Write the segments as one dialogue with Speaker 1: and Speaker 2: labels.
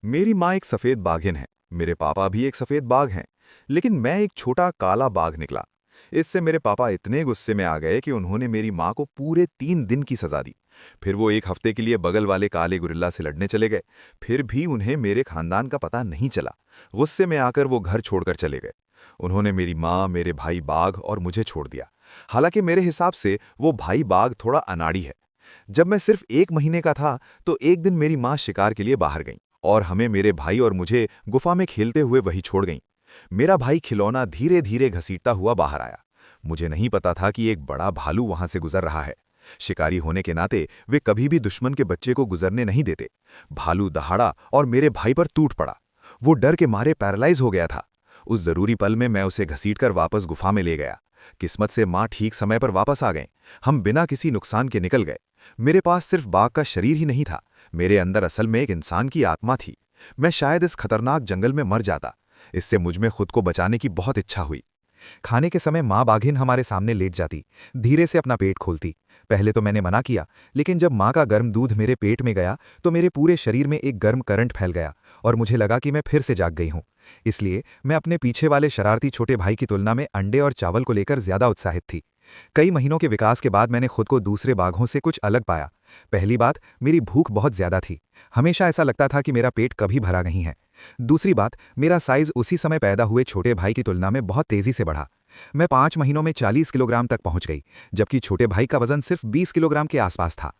Speaker 1: मेरी माँ एक सफेद बाघिन है। मेरे पापा भी एक सफेद बाघ हैं। लेकिन मैं एक छोटा काला बाघ निकला। इससे मेरे पापा इतने गुस्से में आ गए कि उन्होंने मेरी माँ को पूरे 3 दिन की सजा दी। फिर वो एक हफ्ते के लिए बगल वाले काले गुरिल्ला से लड़ने चले गए। फिर भी उन्हें मेरे खानदान का पता नहीं चला। गुस्से में आकर वो घर छोड़कर चले गए। उन्होंने मेरी माँ, मेरे भाई बाघ और मुझे छोड़ दिया। हालांकि मेरे हिसाब से वो भाई बाघ थोड़ा अनाड़ी है। जब मैं सिर्फ 1 महीने का था तो एक दिन मेरी माँ शिकार के लिए बाहर गईं और हमें, मेरे भाई और मुझे, गुफा में खेलते हुए वहीं छोड़ गईं। मेरा भाई खिलौना धीरे धीरे घसीटता हुआ बाहर आया। मुझे नहीं पता था कि एक बड़ा भालू वहां से गुजर रहा है। शिकारी होने के नाते वे कभी भी दुश्मन के बच्चे को गुजरने नहीं देते। भालू दहाड़ा और मेरे भाई पर टूट पड़ा। वो डर के मारे पैरालाइज हो गया था। उस जरूरी पल में मैं उसे घसीटकर वापस गुफा में ले गया। किस्मत से माँ ठीक समय पर वापस आ गए। हम बिना किसी नुकसान के निकल गए। मेरे पास सिर्फ बाघ का शरीर ही नहीं था, मेरे अंदर असल में एक इंसान की आत्मा थी। मैं शायद इस खतरनाक जंगल में मर जाता। इससे मुझ में खुद को बचाने की बहुत इच्छा हुई। खाने के समय माँ बाघिन हमारे सामने लेट जाती, धीरे से अपना पेट खोलती। पहले तो मैंने मना किया, लेकिन जब माँ का गर्म दूध मेरे पेट में गया तो मेरे पूरे शरीर में एक गर्म करंट फैल गया और मुझे लगा कि मैं फिर से जाग गई हूँ। इसलिए मैं अपने पीछे वाले शरारती छोटे भाई की तुलना में अंडे और चावल को लेकर ज्यादा उत्साहित थी। कई महीनों के विकास के बाद मैंने खुद को दूसरे बाघों से कुछ अलग पाया। पहली बात, मेरी भूख बहुत ज्यादा थी। हमेशा ऐसा लगता था कि मेरा पेट कभी भरा नहीं है। दूसरी बात, मेरा साइज उसी समय पैदा हुए छोटे भाई की तुलना में बहुत तेजी से बढ़ा। मैं 5 महीनों में 40 किलोग्राम तक पहुंच गई, जबकि छोटे भाई का वजन सिर्फ 20 किलोग्राम के आसपास था।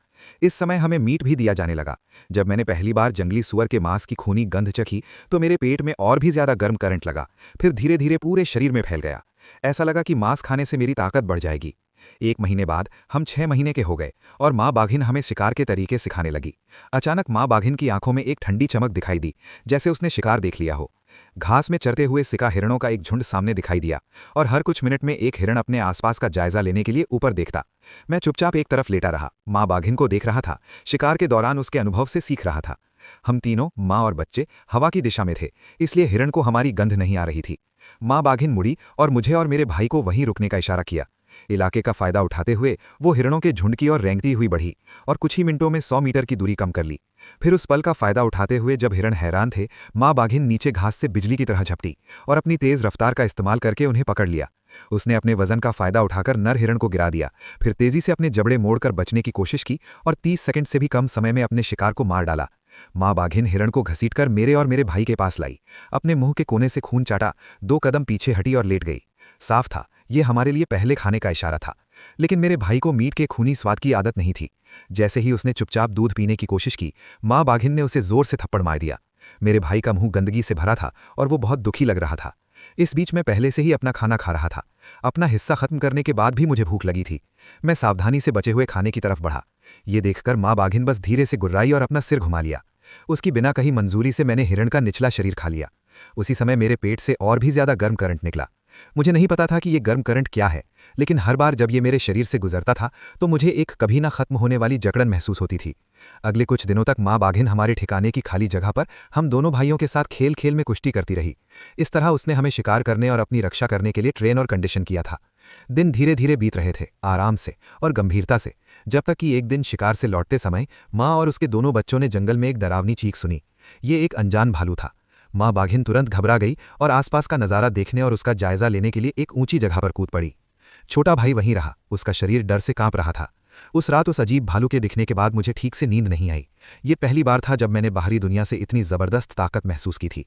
Speaker 1: इस समय हमें मीट भी दिया जाने लगा। जब मैंने पहली बार जंगली सुअर के मांस की खूनी गंध चखी तो मेरे पेट में और भी ज्यादा गर्म करंट लगा। फिर धीरे धीरे पूरे शरीर में फैल गया। ऐसा लगा कि मांस खाने से मेरी ताकत बढ़ जाएगी। 1 महीने बाद हम 6 महीने के हो गए और माँ बाघिन हमें शिकार के तरीके सिखाने लगी। अचानक माँ बाघिन की आंखों में एक ठंडी चमक दिखाई दी, जैसे उसने शिकार देख लिया हो। घास में चरते हुए सिका हिरणों का एक झुंड सामने दिखाई दिया और हर कुछ मिनट में एक हिरण अपने आसपास का जायजा लेने के लिए ऊपर देखता। मैं चुपचाप एक तरफ लेटा रहा, माँ बाघिन को देख रहा था, शिकार के दौरान उसके अनुभव से सीख रहा था। हम तीनों, माँ और बच्चे, हवा की दिशा में थे, इसलिए हिरण को हमारी गंध नहीं आ रही थी। माँ बाघिन मुड़ी और मुझे और मेरे भाई को वहीं रुकने का इशारा किया। इलाके का फायदा उठाते हुए वो हिरणों के झुंड की ओर रेंगती हुई बढ़ी और कुछ ही मिनटों में 100 मीटर की दूरी कम कर ली। फिर उस पल का फायदा उठाते हुए जब हिरण हैरान थे, माँ बाघिन नीचे घास से बिजली की तरह झपटी और अपनी तेज रफ्तार का इस्तेमाल करके उन्हें पकड़ लिया। उसने अपने वजन का फायदा उठाकर नर हिरण को गिरा दिया, फिर तेजी से अपने जबड़े मोड़कर बचने की कोशिश की और 30 सेकंड से भी कम समय में अपने शिकार को मार डाला। माँ बाघिन हिरण को घसीटकर मेरे और मेरे भाई के पास लाई, अपने मुंह के कोने से खून चाटा, 2 कदम पीछे हटी और लेट गई। साफ था, ये हमारे लिए पहले खाने का इशारा था। लेकिन मेरे भाई को मीट के खूनी स्वाद की आदत नहीं थी। जैसे ही उसने चुपचाप दूध पीने की कोशिश की, माँ बाघिन ने उसे जोर से थप्पड़ मार दिया। मेरे भाई का मुंह गंदगी से भरा था और वो बहुत दुखी लग रहा था। इस बीच मैं पहले से ही अपना खाना खा रहा था। अपना हिस्सा खत्म करने के बाद भी मुझे भूख लगी थी। मैं सावधानी से बचे हुए खाने की तरफ बढ़ा। ये देखकर माँ बाघिन बस धीरे से गुर्राई और अपना सिर घुमा लिया। उसकी बिना कहीं मंजूरी से मैंने हिरण का निचला शरीर खा लिया। उसी समय मेरे पेट से और भी ज्यादा गर्म करंट निकला। मुझे नहीं पता था कि ये गर्म करंट क्या है, लेकिन हर बार जब ये मेरे शरीर से गुजरता था तो मुझे एक कभी ना खत्म होने वाली जकड़न महसूस होती थी। अगले कुछ दिनों तक माँ बाघिन हमारे ठिकाने की खाली जगह पर हम दोनों भाइयों के साथ खेल खेल में कुश्ती करती रही। इस तरह उसने हमें शिकार करने और अपनी रक्षा करने के लिए ट्रेन और कंडीशन किया था। दिन धीरे धीरे बीत रहे थे, आराम से और गंभीरता से, जब तक कि एक दिन शिकार से लौटते समय माँ और उसके दोनों बच्चों ने जंगल में एक डरावनी चीख सुनी। ये एक अनजान भालू था। माँ बाघिन तुरंत घबरा गई और आसपास का नज़ारा देखने और उसका जायजा लेने के लिए एक ऊंची जगह पर कूद पड़ी। छोटा भाई वहीं रहा, उसका शरीर डर से कांप रहा था। उस रात उस अजीब भालू के दिखने के बाद मुझे ठीक से नींद नहीं आई। ये पहली बार था जब मैंने बाहरी दुनिया से इतनी जबरदस्त ताकत महसूस की थी।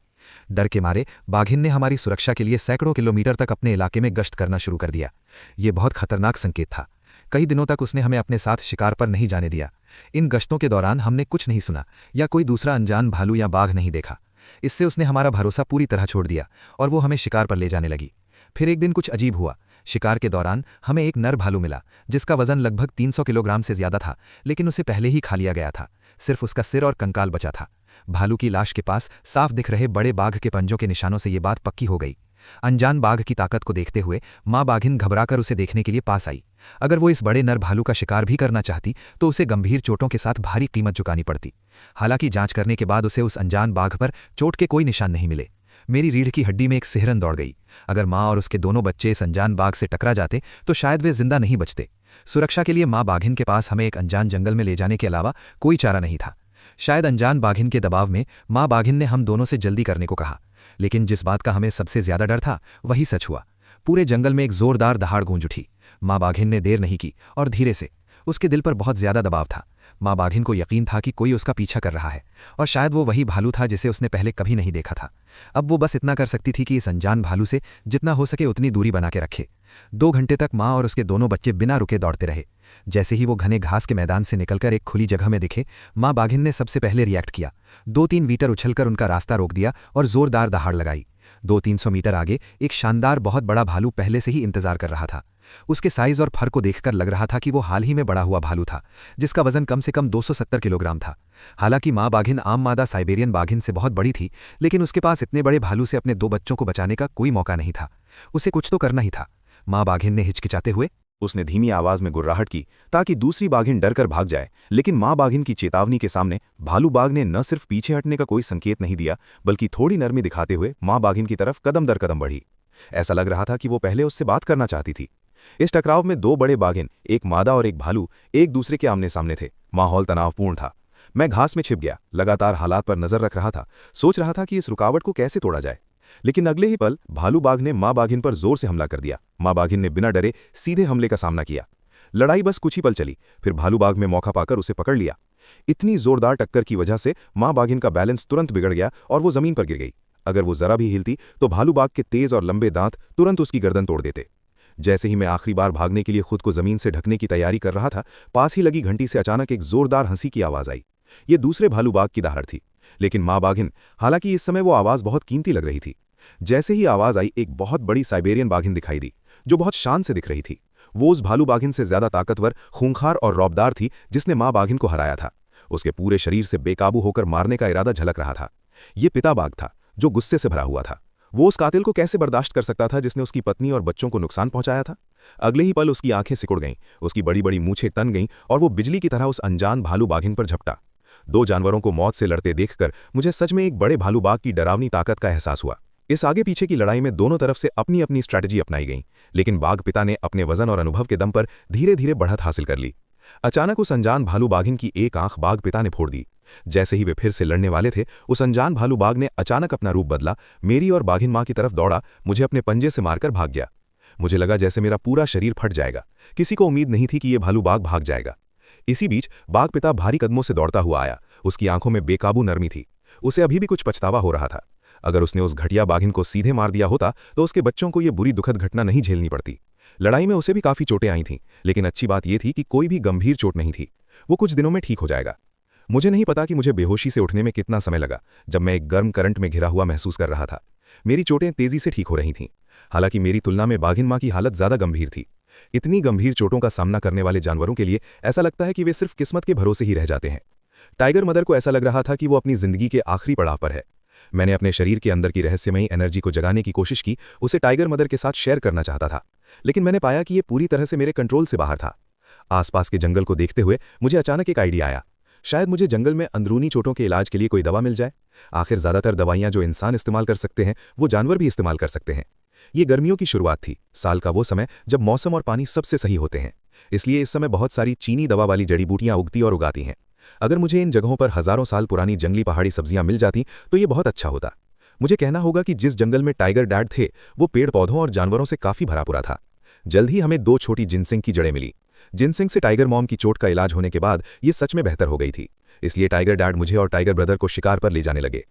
Speaker 1: डर के मारे बाघिन ने हमारी सुरक्षा के लिए सैकड़ों किलोमीटर तक अपने इलाके में गश्त करना शुरू कर दिया। ये बहुत खतरनाक संकेत था। कई दिनों तक उसने हमें अपने साथ शिकार पर नहीं जाने दिया। इन गश्तों के दौरान हमने कुछ नहीं सुना या कोई दूसरा अनजान भालू या बाघ नहीं देखा। इससे उसने हमारा भरोसा पूरी तरह छोड़ दिया और वो हमें शिकार पर ले जाने लगी। फिर एक दिन कुछ अजीब हुआ। शिकार के दौरान हमें एक नर भालू मिला, जिसका वजन लगभग 300 किलोग्राम से ज्यादा था, लेकिन उसे पहले ही खा लिया गया था। सिर्फ उसका सिर और कंकाल बचा था। भालू की लाश के पास साफ दिख रहे बड़े बाघ के पंजों के निशानों से ये बात पक्की हो गई। अनजान बाघ की ताकत को देखते हुए माँ बाघिन घबराकर उसे देखने के लिए पास आई। अगर वो इस बड़े नर भालू का शिकार भी करना चाहती तो उसे गंभीर चोटों के साथ भारी कीमत चुकानी पड़ती। हालांकि जांच करने के बाद उसे उस अनजान बाघ पर चोट के कोई निशान नहीं मिले। मेरी रीढ़ की हड्डी में एक सिहरन दौड़ गई। अगर माँ और उसके दोनों बच्चे इस अनजान बाघ से टकरा जाते तो शायद वे जिंदा नहीं बचते। सुरक्षा के लिए माँ बाघिन के पास हमें एक अनजान जंगल में ले जाने के अलावा कोई चारा नहीं था।
Speaker 2: शायद अनजान बाघिन के दबाव में माँ बाघिन ने हम दोनों से जल्दी करने को कहा, लेकिन जिस बात का हमें सबसे ज्यादा डर था वही सच हुआ। पूरे जंगल में एक जोरदार दहाड़ गूंज उठी। माँ बाघिन ने देर नहीं की और धीरे से। उसके दिल पर बहुत ज्यादा दबाव था। माँ बाघिन को यकीन था कि कोई उसका पीछा कर रहा है, और शायद वो वही भालू था जिसे उसने पहले कभी नहीं देखा था। अब वो बस इतना कर सकती थी कि इस अनजान भालू से जितना हो सके उतनी दूरी बना के रखे। 2 घंटे तक माँ और उसके दोनों बच्चे बिना रुके दौड़ते रहे। जैसे ही वो घने घास के मैदान से निकलकर एक खुली जगह में दिखे, माँ बाघिन ने सबसे पहले रिएक्ट किया। 2-3 मीटर उछलकर उनका रास्ता रोक दिया और जोरदार दहाड़ लगाई। 200-300 मीटर आगे एक शानदार बहुत बड़ा भालू पहले से ही इंतजार कर रहा था। उसके साइज और फर को देखकर लग रहा था कि वो हाल ही में बड़ा हुआ भालू था, जिसका वजन कम से कम 270 किलोग्राम था। हालांकि माँ बाघिन आम मादा साइबेरियन बाघिन से बहुत बड़ी थी, लेकिन उसके पास इतने बड़े भालू से अपने 2 बच्चों को बचाने का कोई मौका नहीं था। उसे कुछ तो करना ही था। माँ बाघिन ने हिचकिचाते हुए
Speaker 1: उसने धीमी आवाज में गुर्राहट की ताकि दूसरी बाघिन डरकर भाग जाए, लेकिन माँ बाघिन की चेतावनी के सामने भालू बाघ ने न सिर्फ पीछे हटने का कोई संकेत नहीं दिया, बल्कि थोड़ी नरमी दिखाते हुए माँ बाघिन की तरफ कदम दर कदम बढ़ी। ऐसा लग रहा था कि वो पहले उससे बात करना चाहती थी। इस टकराव में 2 बड़े बाघिन, एक मादा और एक भालू, एक दूसरे के आमने सामने थे। माहौल तनावपूर्ण था। मैं घास में छिप गया, लगातार हालात पर नजर रख रहा था, सोच रहा था कि इस रुकावट को कैसे तोड़ा जाए। लेकिन अगले ही पल भालू बाघ ने माँ बाघिन पर जोर से हमला कर दिया। माँ बाघिन ने बिना डरे सीधे हमले का सामना किया। लड़ाई बस कुछ ही पल चली, फिर भालू बाघ में मौका पाकर उसे पकड़ लिया। इतनी जोरदार टक्कर की वजह से माँ बाघिन का बैलेंस तुरंत बिगड़ गया और वो जमीन पर गिर गई। अगर वो जरा भी हिलती तो भालू बाघ के तेज और लंबे दांत तुरंत उसकी गर्दन तोड़ देते। जैसे ही मैं आखिरी बार भागने के लिए खुद को जमीन से ढकने की तैयारी कर रहा था, पास ही लगी घंटी से अचानक एक जोरदार हंसी की आवाज आई। ये दूसरे भालू बाघ की दहाड़ थी, लेकिन माँ बाघिन, हालांकि इस समय वो आवाज बहुत कीमती लग रही थी। जैसे ही आवाज आई, एक बहुत बड़ी साइबेरियन बाघिन दिखाई दी, जो बहुत शान से दिख रही थी। वो उस भालू बाघिन से ज्यादा ताकतवर, खूंखार और रौबदार थी जिसने माँ बाघिन को हराया था। उसके पूरे शरीर से बेकाबू होकर मारने का इरादा झलक रहा था। ये पिता बाघ था, जो गुस्से से भरा हुआ था। वो उस कातिल को कैसे बर्दाश्त कर सकता था जिसने उसकी पत्नी और बच्चों को नुकसान पहुंचाया था। अगले ही पल उसकी आंखें सिकुड़ गईं, उसकी बड़ी बड़ी मूछें तन गईं और वो बिजली की तरह उस अनजान भालू बाघिन पर झपटा। 2 जानवरों को मौत से लड़ते देखकर मुझे सच में एक बड़े भालू बाघ की डरावनी ताकत का एहसास हुआ। इस आगे पीछे की लड़ाई में दोनों तरफ से अपनी अपनी स्ट्रैटेजी अपनाई गई, लेकिन बाघ पिता ने अपने वजन और अनुभव के दम पर धीरे धीरे बढ़त हासिल कर ली। अचानक उस अनजान भालू बाघिन की एक आंख बाघ पिता ने फोड़ दी। जैसे ही वे फिर से लड़ने वाले थे, उस अनजान भालू बाघ ने अचानक अपना रूप बदला, मेरी और बाघिन माँ की तरफ दौड़ा, मुझे अपने पंजे से मारकर भाग गया। मुझे लगा जैसे मेरा पूरा शरीर फट जाएगा। किसी को उम्मीद नहीं थी कि यह भालू बाघ भाग जाएगा। इसी बीच बाघ पिता भारी कदमों से दौड़ता हुआ आया। उसकी आंखों में बेकाबू नरमी थी। उसे अभी भी कुछ पछतावा हो रहा था। अगर उसने उस घटिया बाघिन को सीधे मार दिया होता तो उसके बच्चों को यह बुरी दुखद घटना नहीं झेलनी पड़ती। लड़ाई में उसे भी काफी चोटें आई थीं, लेकिन अच्छी बात यह थी कि कोई भी गंभीर चोट नहीं थी। वो कुछ दिनों में ठीक हो जाएगा। मुझे नहीं पता कि मुझे बेहोशी से उठने में कितना समय लगा, जब मैं एक गर्म करंट में घिरा हुआ महसूस कर रहा था। मेरी चोटें तेजी से ठीक हो रही थीं। हालांकि मेरी तुलना में बाघिन माँ की हालत ज्यादा गंभीर थी। इतनी गंभीर चोटों का सामना करने वाले जानवरों के लिए ऐसा लगता है कि वे सिर्फ किस्मत के भरोसे ही रह जाते हैं। टाइगर मदर को ऐसा लग रहा था कि वो अपनी जिंदगी के आखिरी पड़ाव पर है। मैंने अपने शरीर के अंदर की रहस्यमयी एनर्जी को जगाने की कोशिश की, उसे टाइगर मदर के साथ शेयर करना चाहता था, लेकिन मैंने पाया कि यह पूरी तरह से मेरे कंट्रोल से बाहर था। आसपास के जंगल को देखते हुए मुझे अचानक एक आइडिया आया। शायद मुझे जंगल में अंदरूनी चोटों के इलाज के लिए कोई दवा मिल जाए। आखिर ज्यादातर दवाइयां जो इंसान इस्तेमाल कर सकते हैं वो जानवर भी इस्तेमाल कर सकते हैं। ये गर्मियों की शुरुआत थी, साल का वो समय जब मौसम और पानी सबसे सही होते हैं। इसलिए इस समय बहुत सारी चीनी दवा वाली जड़ी बूटियां उगती और उगाती हैं। अगर मुझे इन जगहों पर हजारों साल पुरानी जंगली पहाड़ी सब्जियां मिल जाती तो ये बहुत अच्छा होता। मुझे कहना होगा कि जिस जंगल में टाइगर डैड थे वो पेड़ पौधों और जानवरों से काफी भरा पूरा था। जल्द ही हमें 2 छोटी जिनसिंग की जड़ें मिली। जिनसिंग से टाइगर मॉम की चोट का इलाज होने के बाद ये सच में बेहतर हो गई थी। इसलिए टाइगर डैड मुझे और टाइगर ब्रदर को शिकार पर ले जाने लगे।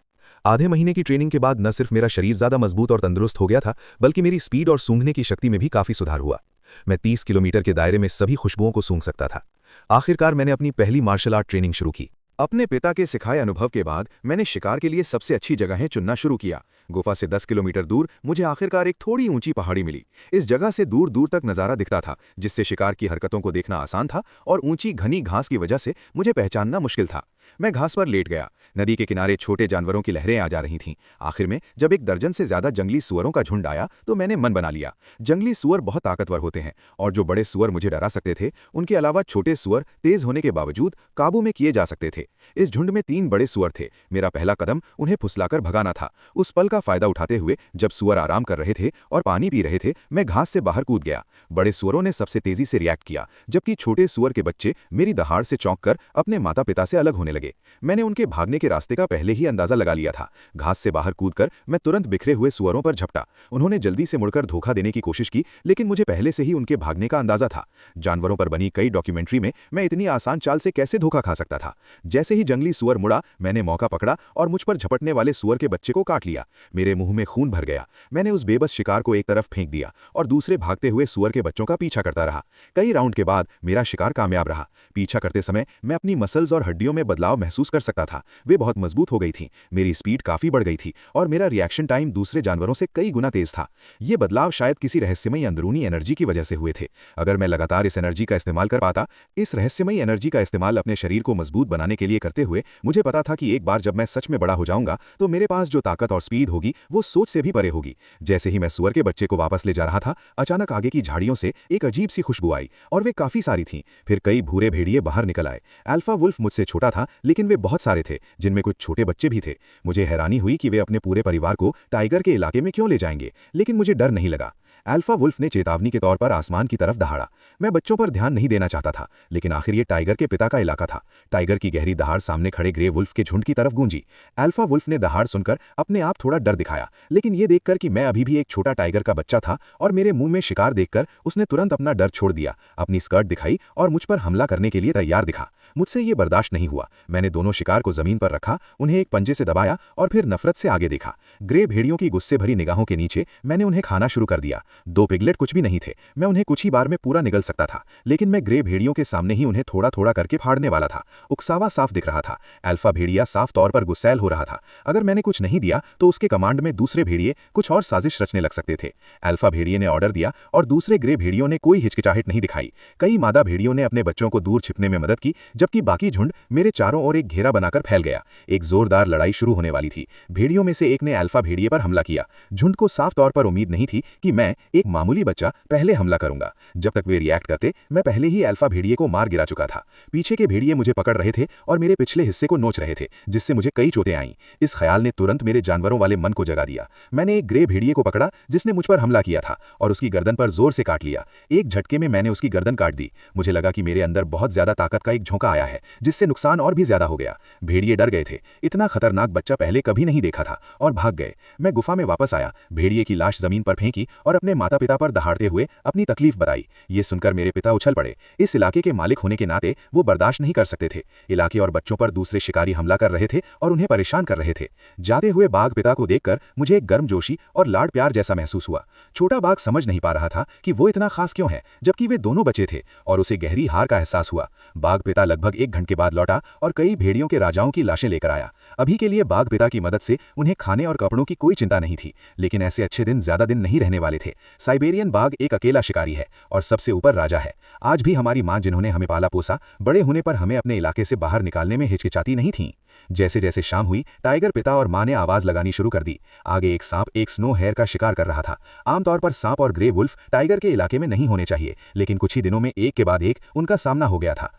Speaker 1: आधे महीने की ट्रेनिंग के बाद न सिर्फ मेरा शरीर ज्यादा मजबूत और तंदुरुस्त हो गया था, बल्कि मेरी स्पीड और सूंघने की शक्ति में भी काफी सुधार हुआ। मैं 30 किलोमीटर के दायरे में सभी खुशबुओं को सूंघ सकता था। आखिरकार मैंने अपनी पहली मार्शल आर्ट ट्रेनिंग शुरू की। अपने पिता के सिखाए अनुभव के बाद मैंने शिकार के लिए सबसे अच्छी जगहें चुनना शुरू किया। गुफा से 10 किलोमीटर दूर मुझे आखिरकार एक थोड़ी ऊंची पहाड़ी मिली। इस जगह से दूर दूर तक नज़ारा दिखता था, जिससे शिकार की हरकतों को देखना आसान था, और ऊंची घनी घास की वजह से मुझे पहचानना मुश्किल था। मैं घास पर लेट गया। नदी के किनारे छोटे जानवरों की लहरें आ जा रही थीं। आखिर में जब एक दर्जन से ज्यादा जंगली सुअरों का झुंड आया तो मैंने मन बना लिया। जंगली सुअर बहुत ताकतवर होते हैं, और जो बड़े सुअर मुझे डरा सकते थे, उनके अलावा छोटे सुअर तेज होने के बावजूद काबू में किए जा सकते थे। इस झुंड में 3 बड़े सुअर थे। मेरा पहला कदम उन्हें फुसलाकर भगाना था। उस पल का फायदा उठाते हुए जब सुअर आराम कर रहे थे और पानी पी रहे थे, मैं घास से बाहर कूद गया। बड़े सुअरों ने सबसे तेजी से रिएक्ट किया, जबकि छोटे सुअर के बच्चे मेरी दहाड़ से चौंक कर अपने माता पिता से अलग होने लगे। मैंने उनके भागने के रास्ते का पहले ही अंदाजा लगा लिया था। घास से बाहर कूदकर मैं तुरंत बिखरे हुए सुअरों पर झपटा। उन्होंने जल्दी से मुड़कर धोखा देने की कोशिश की, लेकिन मुझे पहले से ही उनके भागने का अंदाजा था। जानवरों पर बनी कई डॉक्यूमेंट्री में मैं इतनी आसान चाल से कैसे धोखा खा सकता था। जैसे ही जंगली सुअर मुड़ा, मैंने मौका पकड़ा और मुझ पर झपटने वाले सुअर के बच्चे को काट लिया। मेरे मुंह में खून भर गया। मैंने उस बेबस शिकार को एक तरफ फेंक दिया और दूसरे भागते हुए सुअर के बच्चों का पीछा करता रहा। कई राउंड के बाद मेरा शिकार कामयाब रहा। पीछा करते समय मैं अपनी मसल्स और हड्डियों में बदलाव महसूस कर सकता था। वे बहुत मजबूत हो गई थीं, मेरी स्पीड काफी बढ़ गई थी और मेरा रिएक्शन टाइम दूसरे जानवरों से कई गुना तेज था। ये बदलाव शायद किसी रहस्यमयी अंदरूनी एनर्जी की वजह से हुए थे। अगर मैं लगातार इस एनर्जी का इस्तेमाल कर पाता, इस रहस्यमयी एनर्जी का इस्तेमाल अपने शरीर को मजबूत बनाने के लिए करते हुए, मुझे पता था कि एक बार जब मैं सच में बड़ा हो जाऊंगा तो मेरे पास जो ताकत और स्पीड होगी वो सोच से भी परे होगी। जैसे ही मैं सुअर के बच्चे को वापस ले जा रहा था, अचानक आगे की झाड़ियों से एक अजीब सी खुशबू आई और वे काफी सारी थीं। फिर कई भूरे भेड़िए बाहर निकल आए। अल्फा वुल्फ मुझसे छोटा था, लेकिन वे बहुत सारे थे, जिनमें कुछ छोटे बच्चे भी थे। मुझे हैरानी हुई कि वे अपने पूरे परिवार को टाइगर के इलाके में क्यों ले जाएंगे, लेकिन मुझे डर नहीं लगा। अल्फा वुल्फ ने चेतावनी के तौर पर आसमान की तरफ दहाड़ा। मैं बच्चों पर ध्यान नहीं देना चाहता था, लेकिन आखिर ये टाइगर के पिता का इलाका था। टाइगर की गहरी दहाड़ सामने खड़े ग्रे वुल्फ के झुंड की तरफ गूंजी। अल्फा वुल्फ ने दहाड़ सुनकर अपने आप थोड़ा डर दिखाया, लेकिन ये देखकर कि मैं अभी भी एक छोटा टाइगर का बच्चा था और मेरे मुंह में शिकार देखकर उसने तुरंत अपना डर छोड़ दिया, अपनी स्कर्ट दिखाई और मुझ पर हमला करने के लिए तैयार दिखा। मुझसे ये बर्दाश्त नहीं हुआ। मैंने दोनों शिकार को जमीन पर रखा, उन्हें एक पंजे से दबाया और फिर नफरत से आगे देखा। ग्रे भेड़ियों की गुस्से भरी निगाहों के नीचे मैंने उन्हें खाना शुरू कर दिया। दो पिगलेट कुछ भी नहीं थे, मैं उन्हें कुछ ही बार में पूरा निगल सकता था, लेकिन मैं ग्रे भेड़ियों के सामने ही उन्हें थोड़ा थोड़ा करके फाड़ने वाला था। उकसावा साफ दिख रहा था। अल्फा भेड़िया साफ तौर पर गुस्सैल हो रहा था। अगर मैंने कुछ नहीं दिया तो उसके कमांड में दूसरे भेड़िए कुछ और साजिश रचने लग सकते थे। अल्फा भेड़िए ने ऑर्डर दिया और दूसरे ग्रे भेड़ियों ने कोई हिचकिचाहट नहीं दिखाई। कई मादा भेड़ियों ने अपने बच्चों को दूर छिपने में मदद की, जबकि बाकी झुंड मेरे चारों ओर एक घेरा बनाकर फैल गया। एक जोरदार लड़ाई शुरू होने वाली थी। भेड़ियों में से एक ने अल्फा भेड़िए पर हमला किया। झुंड को साफ तौर पर उम्मीद नहीं थी कि मैं, एक मामूली बच्चा, पहले हमला करूंगा। जब तक वे रिएक्ट करते, मैं पहले ही अल्फा भेड़िए को मार गिरा चुका था। पीछे के भेड़िए मुझे पकड़ रहे थे और मेरे पिछले हिस्से को नोच रहे थे, जिससे मुझे कई चोटें आईं। इस ख्याल ने तुरंत मेरे जानवरों वाले मन को जगा दिया। मैंने एक ग्रे भेड़िए को पकड़ा जिसने मुझ पर हमला किया था और उसकी गर्दन पर जोर से काट लिया। एक झटके में मैंने उसकी गर्दन काट दी। मुझे लगा कि मेरे अंदर बहुत ज्यादा ताकत का एक झोंका आया है, जिससे नुकसान और भी ज्यादा हो गया। भेड़िए डर गए थे। इतना खतरनाक बच्चा पहले कभी नहीं देखा था और भाग गए। मैं गुफा में वापस आया, भेड़िए की लाश जमीन पर फेंकी और अपने माता पिता पर दहाड़ते हुए अपनी तकलीफ बताई। ये सुनकर मेरे पिता उछल पड़े। इस इलाके के मालिक होने के नाते वो बर्दाश्त नहीं कर सकते थे। इलाके और बच्चों पर दूसरे शिकारी हमला कर रहे थे और उन्हें परेशान कर रहे थे। जाते हुए बाघ पिता को देखकर मुझे एक गर्मजोशी और लाड़ प्यार जैसा महसूस हुआ। छोटा बाघ समझ नहीं पा रहा था कि वो इतना खास क्यों है, जबकि वे दोनों बचे थे, और उसे गहरी हार का एहसास हुआ। बाघ पिता लगभग 1 घंटे बाद लौटा और कई भेड़ियों के राजाओं की लाशें लेकर आया। अभी के लिए बाघ पिता की मदद से उन्हें खाने और कपड़ों की कोई चिंता नहीं थी, लेकिन ऐसे अच्छे दिन ज्यादा दिन नहीं रहने वाले थे। साइबेरियन बाघ एक अकेला शिकारी है और सबसे ऊपर राजा है। आज भी हमारी मां, जिन्होंने हमें पाला पोसा, बड़े होने पर हमें अपने इलाके से बाहर निकालने में हिचकिचाती नहीं थीं। जैसे जैसे शाम हुई, टाइगर पिता और मां ने आवाज लगानी शुरू कर दी। आगे एक सांप एक स्नो हेयर का शिकार कर रहा था। आमतौर पर सांप और ग्रे वुल्फ टाइगर के इलाके में नहीं होने चाहिए, लेकिन कुछ ही दिनों में एक के बाद एक उनका सामना हो गया था।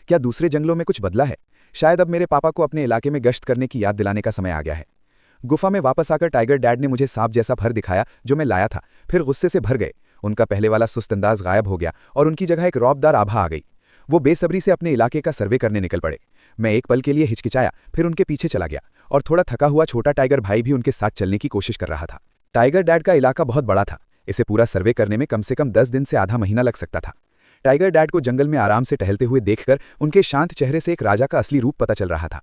Speaker 3: क्या दूसरे जंगलों में कुछ बदला है? शायद अब मेरे पापा को अपने इलाके में गश्त करने की याद दिलाने का समय आ गया है। गुफा में वापस आकर टाइगर डैड ने मुझे सांप जैसा फर दिखाया जो मैं लाया था, फिर गुस्से से भर गए। उनका पहले वाला सुस्त अंदाज गायब हो गया और उनकी जगह एक रौबदार आभा आ गई। वो बेसब्री से अपने इलाके का सर्वे करने निकल पड़े। मैं एक पल के लिए हिचकिचाया, फिर उनके पीछे चला गया और थोड़ा थका हुआ छोटा टाइगर भाई भी उनके साथ चलने की कोशिश कर रहा था। टाइगर डैड का इलाका बहुत बड़ा था। इसे पूरा सर्वे करने में कम से कम 10 दिन से आधा महीना लग सकता था। टाइगर डैड को जंगल में आराम से टहलते हुए देखकर उनके शांत चेहरे से एक राजा का असली रूप पता चल रहा था।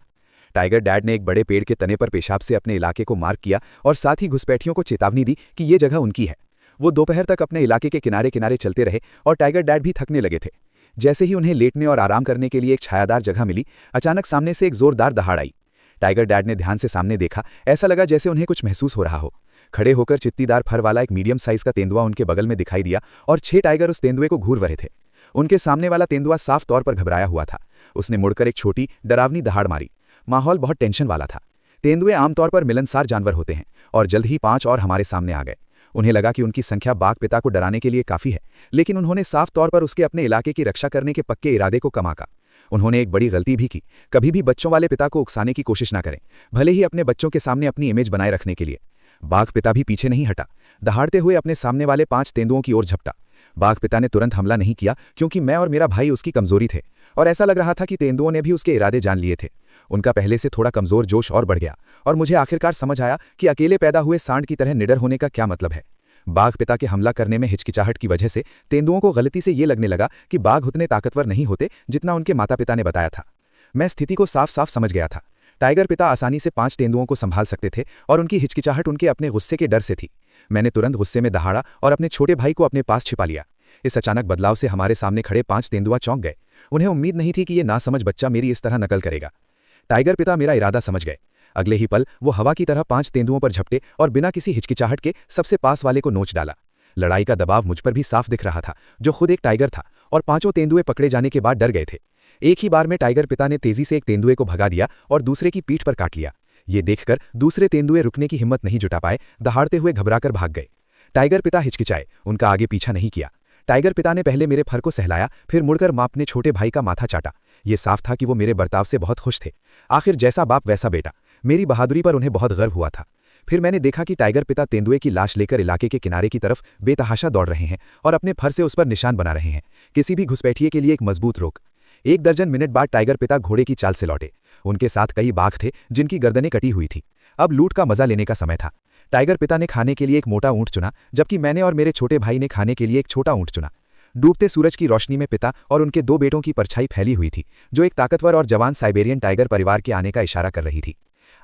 Speaker 3: टाइगर डैड ने एक बड़े पेड़ के तने पर पेशाब से अपने इलाके को मार्क किया और साथ ही घुसपैठियों को चेतावनी दी कि ये जगह उनकी है। वो दोपहर तक अपने इलाके के किनारे किनारे चलते रहे और टाइगर डैड भी थकने लगे थे। जैसे ही उन्हें लेटने और आराम करने के लिए एक छायादार जगह मिली, अचानक सामने से एक जोरदार दहाड़ आई। टाइगर डैड ने ध्यान से सामने देखा। ऐसा लगा जैसे उन्हें कुछ महसूस हो रहा हो। खड़े होकर चित्तीदार फर वाला एक मीडियम साइज का तेंदुआ उनके बगल में दिखाई दिया और 6 टाइगर उस तेंदुए को घूर रहे थे। उनके सामने वाला तेंदुआ साफ तौर पर घबराया हुआ था। उसने मुड़कर एक छोटी डरावनी दहाड़ मारी। माहौल बहुत टेंशन वाला था। तेंदुए आमतौर पर मिलनसार जानवर होते हैं और जल्द ही 5 और हमारे सामने आ गए। उन्हें लगा कि उनकी संख्या बाघ पिता को डराने के लिए काफी है, लेकिन उन्होंने साफ तौर पर उसके अपने इलाके की रक्षा करने के पक्के इरादे को कम आंका। उन्होंने एक बड़ी गलती भी की। कभी भी बच्चों वाले पिता को उकसाने की कोशिश ना करें, भले ही अपने बच्चों के सामने अपनी इमेज बनाए रखने के लिए। बाघ पिता भी पीछे नहीं हटा। दहाड़ते हुए अपने सामने वाले 5 तेंदुओं की ओर झपटा। बाघ पिता ने तुरंत हमला नहीं किया क्योंकि मैं और मेरा भाई उसकी कमजोरी थे, और ऐसा लग रहा था कि तेंदुओं ने भी उसके इरादे जान लिए थे। उनका पहले से थोड़ा कमजोर जोश और बढ़ गया, और मुझे आखिरकार समझ आया कि अकेले पैदा हुए सांड की तरह निडर होने का क्या मतलब है। बाघ पिता के हमला करने में हिचकिचाहट की वजह से तेंदुओं को गलती से ये लगने लगा कि बाघ उतने ताकतवर नहीं होते जितना उनके माता पिता ने बताया था। मैं स्थिति को साफ साफ समझ गया था। टाइगर पिता आसानी से 5 तेंदुओं को संभाल सकते थे, और उनकी हिचकिचाहट उनके अपने गुस्से के डर से थी। मैंने तुरंत गुस्से में दहाड़ा और अपने छोटे भाई को अपने पास छिपा लिया। इस अचानक बदलाव से हमारे सामने खड़े 5 तेंदुआ चौंक गए। उन्हें उम्मीद नहीं थी कि ये नासमझ बच्चा मेरी इस तरह नकल करेगा। टाइगर पिता मेरा इरादा समझ गए। अगले ही पल वो हवा की तरह 5 तेंदुओं पर झपटे और बिना किसी हिचकिचाहट के सबसे पास वाले को नोच डाला। लड़ाई का दबाव मुझ पर भी साफ दिख रहा था, जो खुद एक टाइगर था, और 5 तेंदुए पकड़े जाने के बाद डर गए थे। एक ही बार में टाइगर पिता ने तेजी से एक तेंदुए को भगा दिया और दूसरे की पीठ पर काट लिया। ये देखकर दूसरे तेंदुए रुकने की हिम्मत नहीं जुटा पाए, दहाड़ते हुए घबराकर भाग गए। टाइगर पिता हिचकिचाए, उनका आगे पीछा नहीं किया। टाइगर पिता ने पहले मेरे फर को सहलाया, फिर मुड़कर अपने छोटे भाई का माथा चाटा। ये साफ था कि वो मेरे बर्ताव से बहुत खुश थे। आखिर जैसा बाप वैसा बेटा। मेरी बहादुरी पर उन्हें बहुत गर्व हुआ था। फिर मैंने देखा कि टाइगर पिता तेंदुए की लाश लेकर इलाके के किनारे की तरफ बेतहाशा दौड़ रहे हैं और अपने फर से उस पर निशान बना रहे हैं, किसी भी घुसपैठिए के लिए एक मजबूत रोक। 1 दर्जन मिनट बाद टाइगर पिता घोड़े की चाल से लौटे। उनके साथ कई बाघ थे जिनकी गर्दनें कटी हुई थी। अब लूट का मजा लेने का समय था। टाइगर पिता ने खाने के लिए एक मोटा ऊंट चुना, जबकि मैंने और मेरे छोटे भाई ने खाने के लिए एक छोटा ऊंट चुना। डूबते सूरज की रोशनी में पिता और उनके 2 बेटों की परछाई फैली हुई थी, जो एक ताकतवर और जवान साइबेरियन टाइगर परिवार के आने का इशारा कर रही थी।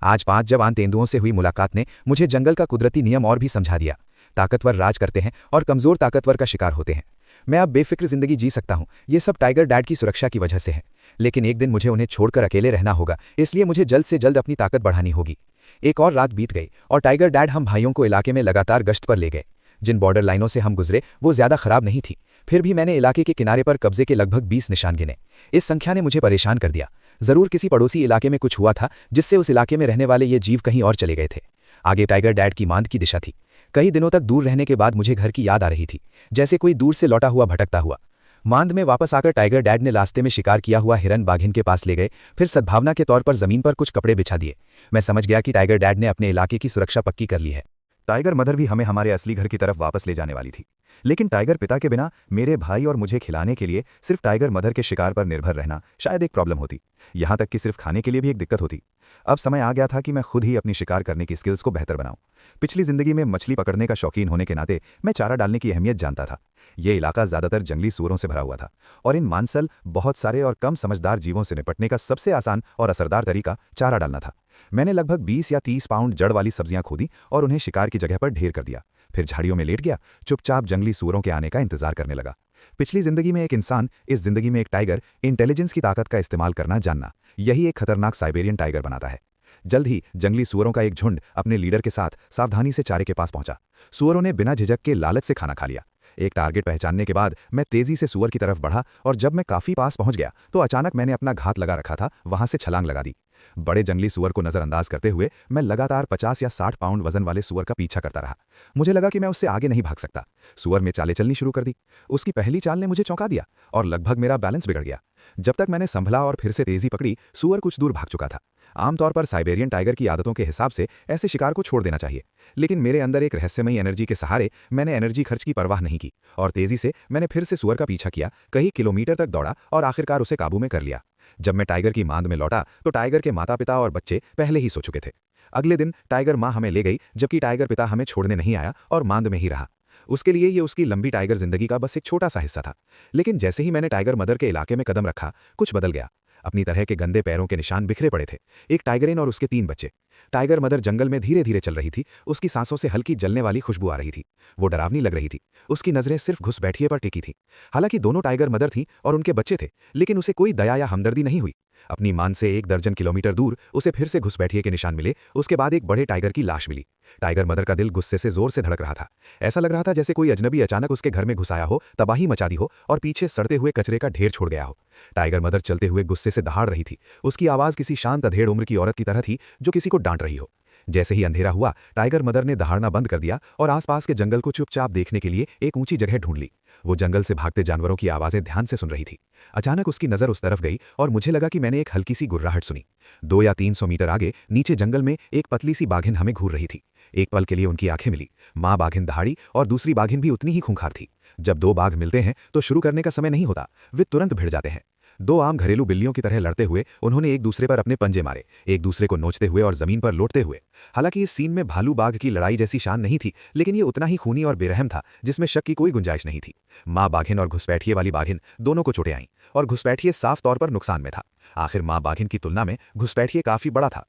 Speaker 3: आज 5 जवान तेंदुओं से हुई मुलाकात ने मुझे जंगल का कुदरती नियम और भी समझा दिया। ताकतवर राज करते हैं और कमजोर ताकतवर का शिकार होते हैं। मैं अब बेफिक्र जिंदगी जी सकता हूं। ये सब टाइगर डैड की सुरक्षा की वजह से है। लेकिन एक दिन मुझे उन्हें छोड़कर अकेले रहना होगा, इसलिए मुझे जल्द से जल्द अपनी ताकत बढ़ानी होगी। एक और रात बीत गई और टाइगर डैड हम भाइयों को इलाके में लगातार गश्त पर ले गए। जिन बॉर्डर लाइनों से हम गुजरे वो ज्यादा खराब नहीं थी, फिर भी मैंने इलाके के किनारे पर कब्जे के लगभग 20 निशान गिने। इस संख्या ने मुझे परेशान कर दिया। जरूर किसी पड़ोसी इलाके में कुछ हुआ था, जिससे उस इलाके में रहने वाले ये जीव कहीं और चले गए थे। आगे टाइगर डैड की मांद की दिशा थी। कई दिनों तक दूर रहने के बाद मुझे घर की याद आ रही थी, जैसे कोई दूर से लौटा हुआ भटकता हुआ। मांद में वापस आकर टाइगर डैड ने रास्ते में शिकार किया हुआ हिरन बाघिन के पास ले गए, फिर सद्भावना के तौर पर जमीन पर कुछ कपड़े बिछा दिए। मैं समझ गया कि टाइगर डैड ने अपने इलाके की सुरक्षा पक्की कर ली है।
Speaker 1: टाइगर मदर भी हमें हमारे असली घर की तरफ वापस ले जाने वाली थी, लेकिन टाइगर पिता के बिना मेरे भाई और मुझे खिलाने के लिए सिर्फ टाइगर मदर के शिकार पर निर्भर रहना शायद एक प्रॉब्लम होती। यहां तक कि सिर्फ खाने के लिए भी एक दिक्कत होती। अब समय आ गया था कि मैं खुद ही अपनी शिकार करने की स्किल्स को बेहतर बनाऊं। पिछली जिंदगी में मछली पकड़ने का शौकीन होने के नाते मैं चारा डालने की अहमियत जानता था। ये इलाका ज्यादातर जंगली सूअरों से भरा हुआ था, और इन मांसल बहुत सारे और कम समझदार जीवों से निपटने का सबसे आसान और असरदार तरीका चारा डालना था। मैंने लगभग 20 या 30 पाउंड जड़ वाली सब्जियां खोदी और उन्हें शिकार की जगह पर ढेर कर दिया। फिर झाड़ियों में लेट गया, चुपचाप जंगली सूअरों के आने का इंतजार करने लगा। पिछली जिंदगी में एक इंसान, इस जिंदगी में एक टाइगर, इंटेलिजेंस की ताकत का इस्तेमाल करना जानना, यही एक खतरनाक साइबेरियन टाइगर बनाता है। जल्द ही जंगली सूअरों का एक झुंड अपने लीडर के साथ सावधानी से चारे के पास पहुंचा। सूअरों ने बिना झिझक के लालच से खाना खा लिया। एक टारगेट पहचानने के बाद मैं तेजी से सूअर की तरफ बढ़ा, और जब मैं काफी पास पहुंच गया तो अचानक मैंने अपना घात लगा रखा था वहां से छलांग लगा दी। बड़े जंगली सूअर को नजरअंदाज करते हुए मैं लगातार 50 या 60 पाउंड वजन वाले सूअर का पीछा करता रहा। मुझे लगा कि मैं उससे आगे नहीं भाग सकता। सूअर में चालें चलनी शुरू कर दी। उसकी पहली चाल ने मुझे चौंका दिया और लगभग मेरा बैलेंस बिगड़ गया। जब तक मैंने संभला और फिर से तेजी पकड़ी, सूअर कुछ दूर भाग चुका था। आमतौर पर साइबेरियन टाइगर की आदतों के हिसाब से ऐसे शिकार को छोड़ देना चाहिए, लेकिन मेरे अंदर एक रहस्यमयी एनर्जी के सहारे मैंने एनर्जी खर्च की परवाह नहीं की और तेजी से मैंने फिर से सूअर का पीछा किया। कई किलोमीटर तक दौड़ा और आखिरकार उसे काबू में कर लिया। जब मैं टाइगर की मांद में लौटा तो टाइगर के माता पिता और बच्चे पहले ही सो चुके थे। अगले दिन टाइगर मां हमें ले गई, जबकि टाइगर पिता हमें छोड़ने नहीं आया और मांद में ही रहा। उसके लिए ये उसकी लंबी टाइगर जिंदगी का बस एक छोटा सा हिस्सा था। लेकिन जैसे ही मैंने टाइगर मदर के इलाके में कदम रखा, कुछ बदल गया। अपनी तरह के गंदे पैरों के निशान बिखरे पड़े थे। एक टाइगरिन और उसके 3 बच्चे। टाइगर मदर जंगल में धीरे धीरे चल रही थी। उसकी सांसों से हल्की जलने वाली खुशबू आ रही थी। वो डरावनी लग रही थी। उसकी नजरें सिर्फ घुसपैठिए पर टिकी थीं। हालांकि दोनों टाइगर मदर थीं और उनके बच्चे थे, लेकिन उसे कोई दया या हमदर्दी नहीं हुई। अपनी मान से 1 दर्जन किलोमीटर दूर उसे फिर से घुसपैठिए के निशान मिले। उसके बाद एक बड़े टाइगर की लाश मिली। टाइगर मदर का दिल गुस्से से जोर से धड़क रहा था। ऐसा लग रहा था जैसे कोई अजनबी अचानक उसके घर में घुस आया हो, तबाही मचा दी हो और पीछे सड़ते हुए कचरे का ढेर छोड़ गया हो। टाइगर मदर चलते हुए गुस्से से दहाड़ रही थी। उसकी आवाज किसी शांत अधेड़ उम्र की औरत की तरह थी जो किसी को डांट रही हो। जैसे ही अंधेरा हुआ, टाइगर मदर ने दहाड़ना बंद कर दिया और आसपास के जंगल को चुपचाप देखने के लिए एक ऊंची जगह ढूंढ ली। वो जंगल से भागते जानवरों की आवाजें ध्यान से सुन रही थी। अचानक उसकी नजर उस तरफ गई और मुझे लगा कि मैंने एक हल्की सी गुर्राहट सुनी। 2 या 300 मीटर आगे नीचे जंगल में एक पतली सी बाघिन हमें घूर रही थी। एक पल के लिए उनकी आंखें मिली। मां बाघिन दहाड़ी और दूसरी बाघिन भी उतनी ही खूंखार थी।
Speaker 3: जब दो बाघ मिलते हैं तो शुरू करने का समय नहीं होता, वे तुरंत भिड़ जाते हैं। दो आम घरेलू बिल्लियों की तरह लड़ते हुए उन्होंने एक दूसरे पर अपने पंजे मारे, एक दूसरे को नोचते हुए और जमीन पर लौटते हुए। हालांकि इस सीन में भालू बाघ की लड़ाई जैसी शान नहीं थी, लेकिन ये उतना ही खूनी और बेरहम था जिसमें शक की कोई गुंजाइश नहीं थी। माँ बाघिन और घुसपैठिए वाली बाघिन दोनों को चोटें आईं और घुसपैठिए साफ तौर पर नुकसान में था। आखिर माँ बाघिन की तुलना में घुसपैठिए काफी बड़ा था।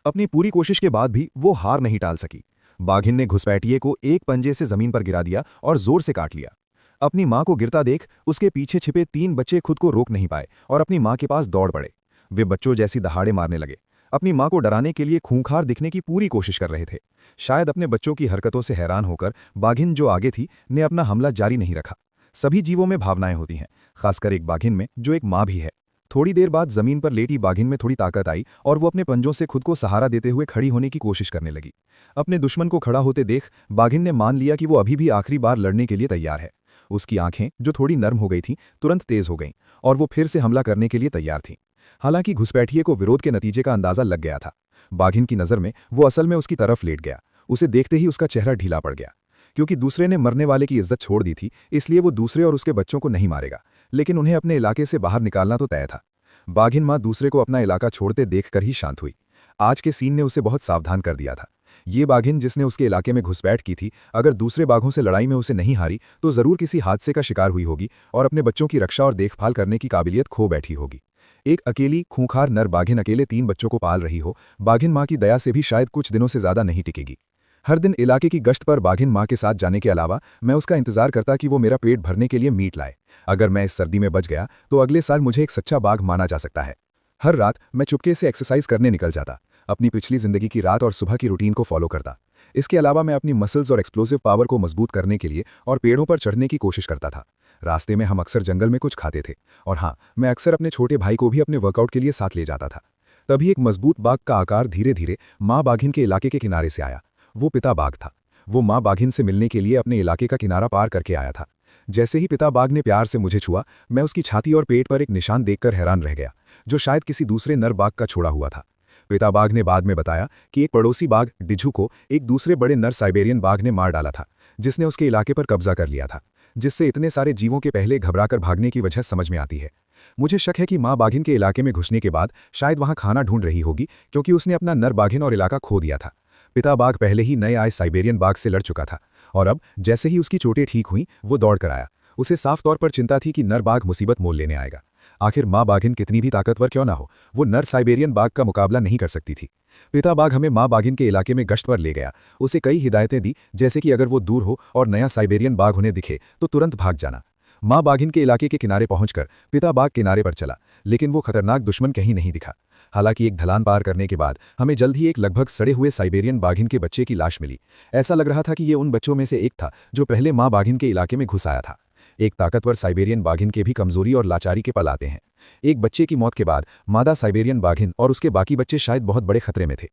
Speaker 1: अपनी पूरी कोशिश के बाद भी वो हार नहीं टाल सकी। बाघिन ने घुसपैठिए को एक पंजे से जमीन पर गिरा दिया और जोर से काट लिया। अपनी मां को गिरता देख उसके पीछे छिपे 3 बच्चे खुद को रोक नहीं पाए और अपनी मां के पास दौड़ पड़े। वे बच्चों जैसी दहाड़े मारने लगे, अपनी मां को डराने के लिए खूंखार दिखने की पूरी कोशिश कर रहे थे। शायद अपने बच्चों की हरकतों से हैरान होकर बाघिन जो आगे थी ने अपना हमला जारी नहीं रखा। सभी जीवों में भावनाएं होती हैं, खासकर एक बाघिन में जो एक मां भी है। थोड़ी देर बाद जमीन पर लेटी बाघिन में थोड़ी ताकत आई और वो अपने पंजों से खुद को सहारा देते हुए खड़ी होने की कोशिश करने लगी। अपने दुश्मन को खड़ा होते देख बाघिन ने मान लिया कि वो अभी भी आखिरी बार लड़ने के लिए तैयार है। उसकी आंखें, जो थोड़ी नर्म हो गई थीं, तुरंत तेज हो गईं और वो फिर से हमला करने के लिए तैयार थीं। हालांकि घुसपैठिए को विरोध के नतीजे का अंदाजा लग गया था। बाघिन की नज़र में वो असल में उसकी तरफ लेट गया। उसे देखते ही उसका चेहरा ढीला पड़ गया। क्योंकि दूसरे ने मरने वाले की इज्जत छोड़ दी थी, इसलिए वो दूसरे और उसके बच्चों को नहीं मारेगा, लेकिन उन्हें अपने इलाके से बाहर निकालना तो तय था। बाघिन मां दूसरे को अपना इलाका छोड़ते देखकर ही शांत हुई। आज के सीन ने उसे बहुत सावधान कर दिया था। ये बाघिन जिसने उसके इलाके में घुसपैठ की थी, अगर दूसरे बाघों से लड़ाई में उसे नहीं हारी तो जरूर किसी हादसे का शिकार हुई होगी और अपने बच्चों की रक्षा और देखभाल करने की काबिलियत खो बैठी होगी। एक अकेली खूंखार नर बाघिन अकेले 3 बच्चों को पाल रही हो, बाघिन मां की दया से भी शायद कुछ दिनों से ज्यादा नहीं टिकेगी। हर दिन इलाके की गश्त पर बाघिन मां के साथ जाने के अलावा मैं उसका इंतजार करता कि वो मेरा पेट भरने के लिए मीट लाए। अगर मैं इस सर्दी में बच गया तो अगले साल मुझे एक सच्चा बाघ माना जा सकता है। हर रात मैं चुपके से एक्सरसाइज करने निकल जाता, अपनी पिछली जिंदगी की रात और सुबह की रूटीन को फॉलो करता। इसके अलावा मैं अपनी मसल्स और एक्सप्लोसिव पावर को मजबूत करने के लिए और पेड़ों पर चढ़ने की कोशिश करता था। रास्ते में हम अक्सर जंगल में कुछ खाते थे और हाँ, मैं अक्सर अपने छोटे भाई को भी अपने वर्कआउट के लिए साथ ले जाता था। तभी एक मजबूत बाघ का आकार धीरे धीरे माँ बाघिन के इलाके के किनारे से आया। वो पिता बाघ था। वो माँ बाघिन से मिलने के लिए अपने इलाके का किनारा पार करके आया था। जैसे ही पिता बाघ ने प्यार से मुझे छुआ, मैं उसकी छाती और पेट पर एक निशान देखकर हैरान रह गया, जो शायद किसी दूसरे नर बाघ का छोड़ा हुआ था। पिता बाघ ने बाद में बताया कि एक पड़ोसी बाघ डिझू को एक दूसरे बड़े नर साइबेरियन बाघ ने मार डाला था, जिसने उसके इलाके पर कब्जा कर लिया था, जिससे इतने सारे जीवों के पहले घबराकर भागने की वजह समझ में आती है। मुझे शक है कि माँ बाघिन के इलाके में घुसने के बाद शायद वहां खाना ढूंढ रही होगी, क्योंकि उसने अपना नर बाघिन और इलाका खो दिया था। पिता बाघ पहले ही नए आए साइबेरियन बाघ से लड़ चुका था और अब जैसे ही उसकी चोटें ठीक हुईं, वो दौड़ कर आया। उसे साफ तौर पर चिंता थी कि नर बाघ मुसीबत मोल लेने आएगा। आखिर माँ बाघिन कितनी भी ताकतवर क्यों ना हो, वो नर साइबेरियन बाघ का मुकाबला नहीं कर सकती थी। पिता बाघ हमें माँ बाघिन के इलाके में गश्त पर ले गया। उसे कई हिदायतें दी, जैसे कि अगर वो दूर हो और नया साइबेरियन बाघ उन्हें दिखे तो तुरंत भाग जाना। माँ बाघिन के इलाके के किनारे पहुंचकर पिता बाघ किनारे पर चला, लेकिन वो खतरनाक दुश्मन कहीं नहीं दिखा। हालांकि एक ढलान पार करने के बाद हमें जल्द ही एक लगभग सड़े हुए साइबेरियन बाघिन के बच्चे की लाश मिली। ऐसा लग रहा था कि ये उन बच्चों में से एक था जो पहले माँ बाघिन के इलाके में घुस आया था। एक ताकतवर साइबेरियन बाघिन के भी कमजोरी और लाचारी के पल आते हैं। एक बच्चे की मौत के बाद मादा साइबेरियन बाघिन और उसके बाकी बच्चे शायद बहुत बड़े खतरे में थे।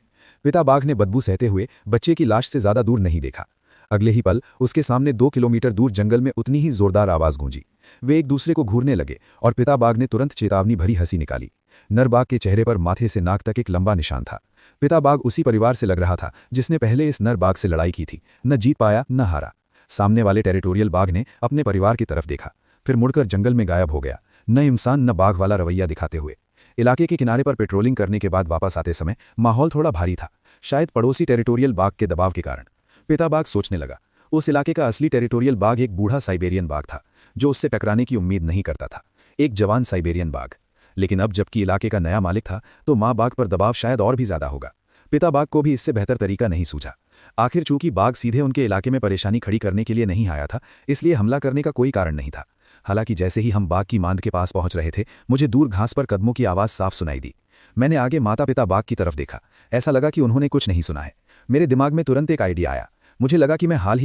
Speaker 1: पिता बाघ ने बदबू सहते हुए बच्चे की लाश से ज्यादा दूर नहीं देखा। अगले ही पल उसके सामने 2 किलोमीटर दूर जंगल में उतनी ही जोरदार आवाज गूंजी। वे एक दूसरे को घूरने लगे और पिता बाघ ने तुरंत चेतावनी भरी हंसी निकाली। नर बाघ के चेहरे पर माथे से नाक तक एक लंबा निशान था। पिता बाघ उसी परिवार से लग रहा था जिसने पहले इस नर बाघ से लड़ाई की थी। न जीत पाया न हारा। सामने वाले टेरिटोरियल बाघ ने अपने परिवार की तरफ देखा, फिर मुड़कर जंगल में गायब हो गया, न इंसान न बाघ वाला रवैया दिखाते हुए। इलाके के किनारे पर पेट्रोलिंग करने के बाद वापस आते समय माहौल थोड़ा भारी था, शायद पड़ोसी टेरिटोरियल बाघ के दबाव के कारण। पिता बाघ सोचने लगा, उस इलाके का असली टेरिटोरियल बाघ एक बूढ़ा साइबेरियन बाघ था जो उससे टकराने की उम्मीद नहीं करता था, एक जवान साइबेरियन बाघ। लेकिन अब जबकि इलाके का नया मालिक था तो माँ बाघ पर दबाव शायद और भी ज्यादा होगा। पिता बाघ को भी इससे बेहतर तरीका नहीं सूझा। आखिर चूंकि बाघ सीधे उनके इलाके में परेशानी खड़ी करने के लिए नहीं आया था, इसलिए हमला करने का कोई कारण नहीं था। हालांकि जैसे ही हम बाघ की मांद के पास पहुंच रहे थे, मुझे दूर घास पर कदमों की आवाज साफ सुनाई दी। मैंने आगे माता पिता बाघ की तरफ देखा। ऐसा लगा कि उन्होंने कुछ नहीं सुना है। मेरे दिमाग में तुरंत एक आइडिया आया। मुझे लगा कि मैं हाल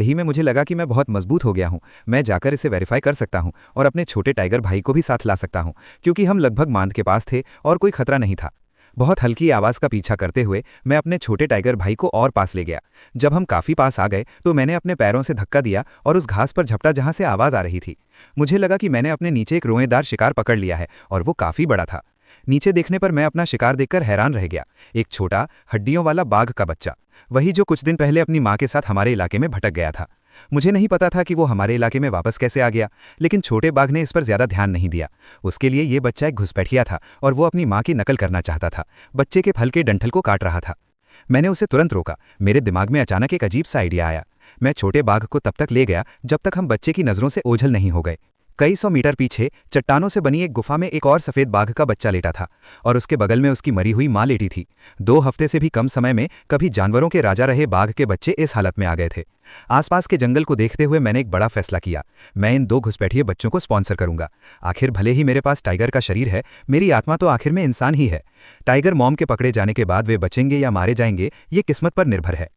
Speaker 1: ही में मुझे लगा कि मैं बहुत मजबूत हो गया हूं। मैं जाकर इसे वेरीफाई कर सकता हूं और अपने छोटे टाइगर भाई को भी साथ ला सकता हूं, क्योंकि हम लगभग मांद के पास थे और कोई खतरा नहीं था। बहुत हल्की आवाज का पीछा करते हुए मैं अपने छोटे टाइगर भाई को और पास ले गया। जब हम काफी पास आ गए तो मैंने अपने पैरों से धक्का दिया और उस घास पर झपटा जहां से आवाज आ रही थी। मुझे लगा कि मैंने अपने नीचे एक रोएदार शिकार पकड़ लिया है और वो काफी बड़ा था। नीचे देखने पर मैं अपना शिकार देखकर हैरान रह गया। एक छोटा हड्डियों वाला बाघ का बच्चा, वही जो कुछ दिन पहले अपनी मां के साथ हमारे इलाके में भटक गया था।
Speaker 2: मुझे नहीं पता था कि वो हमारे इलाके में वापस कैसे आ गया, लेकिन छोटे बाघ ने इस पर ज्यादा ध्यान नहीं दिया। उसके लिए ये बच्चा एक घुसपैठिया था और वो अपनी माँ की नकल करना चाहता था। बच्चे के फल के डंठल को काट रहा था। मैंने उसे तुरंत रोका। मेरे दिमाग में अचानक एक अजीब सा आइडिया आया। मैं छोटे बाघ को तब तक ले गया जब तक हम बच्चे की नज़रों से ओझल नहीं हो गए। कई सौ मीटर पीछे चट्टानों से बनी एक गुफा में एक और सफेद बाघ का बच्चा लेटा था और उसके बगल में उसकी मरी हुई माँ लेटी थी। 2 हफ्ते से भी कम समय में कभी जानवरों के राजा रहे बाघ के बच्चे इस हालत में आ गए थे। आसपास के जंगल को देखते हुए मैंने एक बड़ा फैसला किया। मैं इन 2 घुसपैठिए बच्चों को स्पॉन्सर करूंगा। आखिर भले ही मेरे पास टाइगर का शरीर है, मेरी आत्मा तो आखिर में इंसान ही है। टाइगर मॉम के पकड़े जाने के बाद वे बचेंगे या मारे जाएंगे, ये किस्मत पर निर्भर है।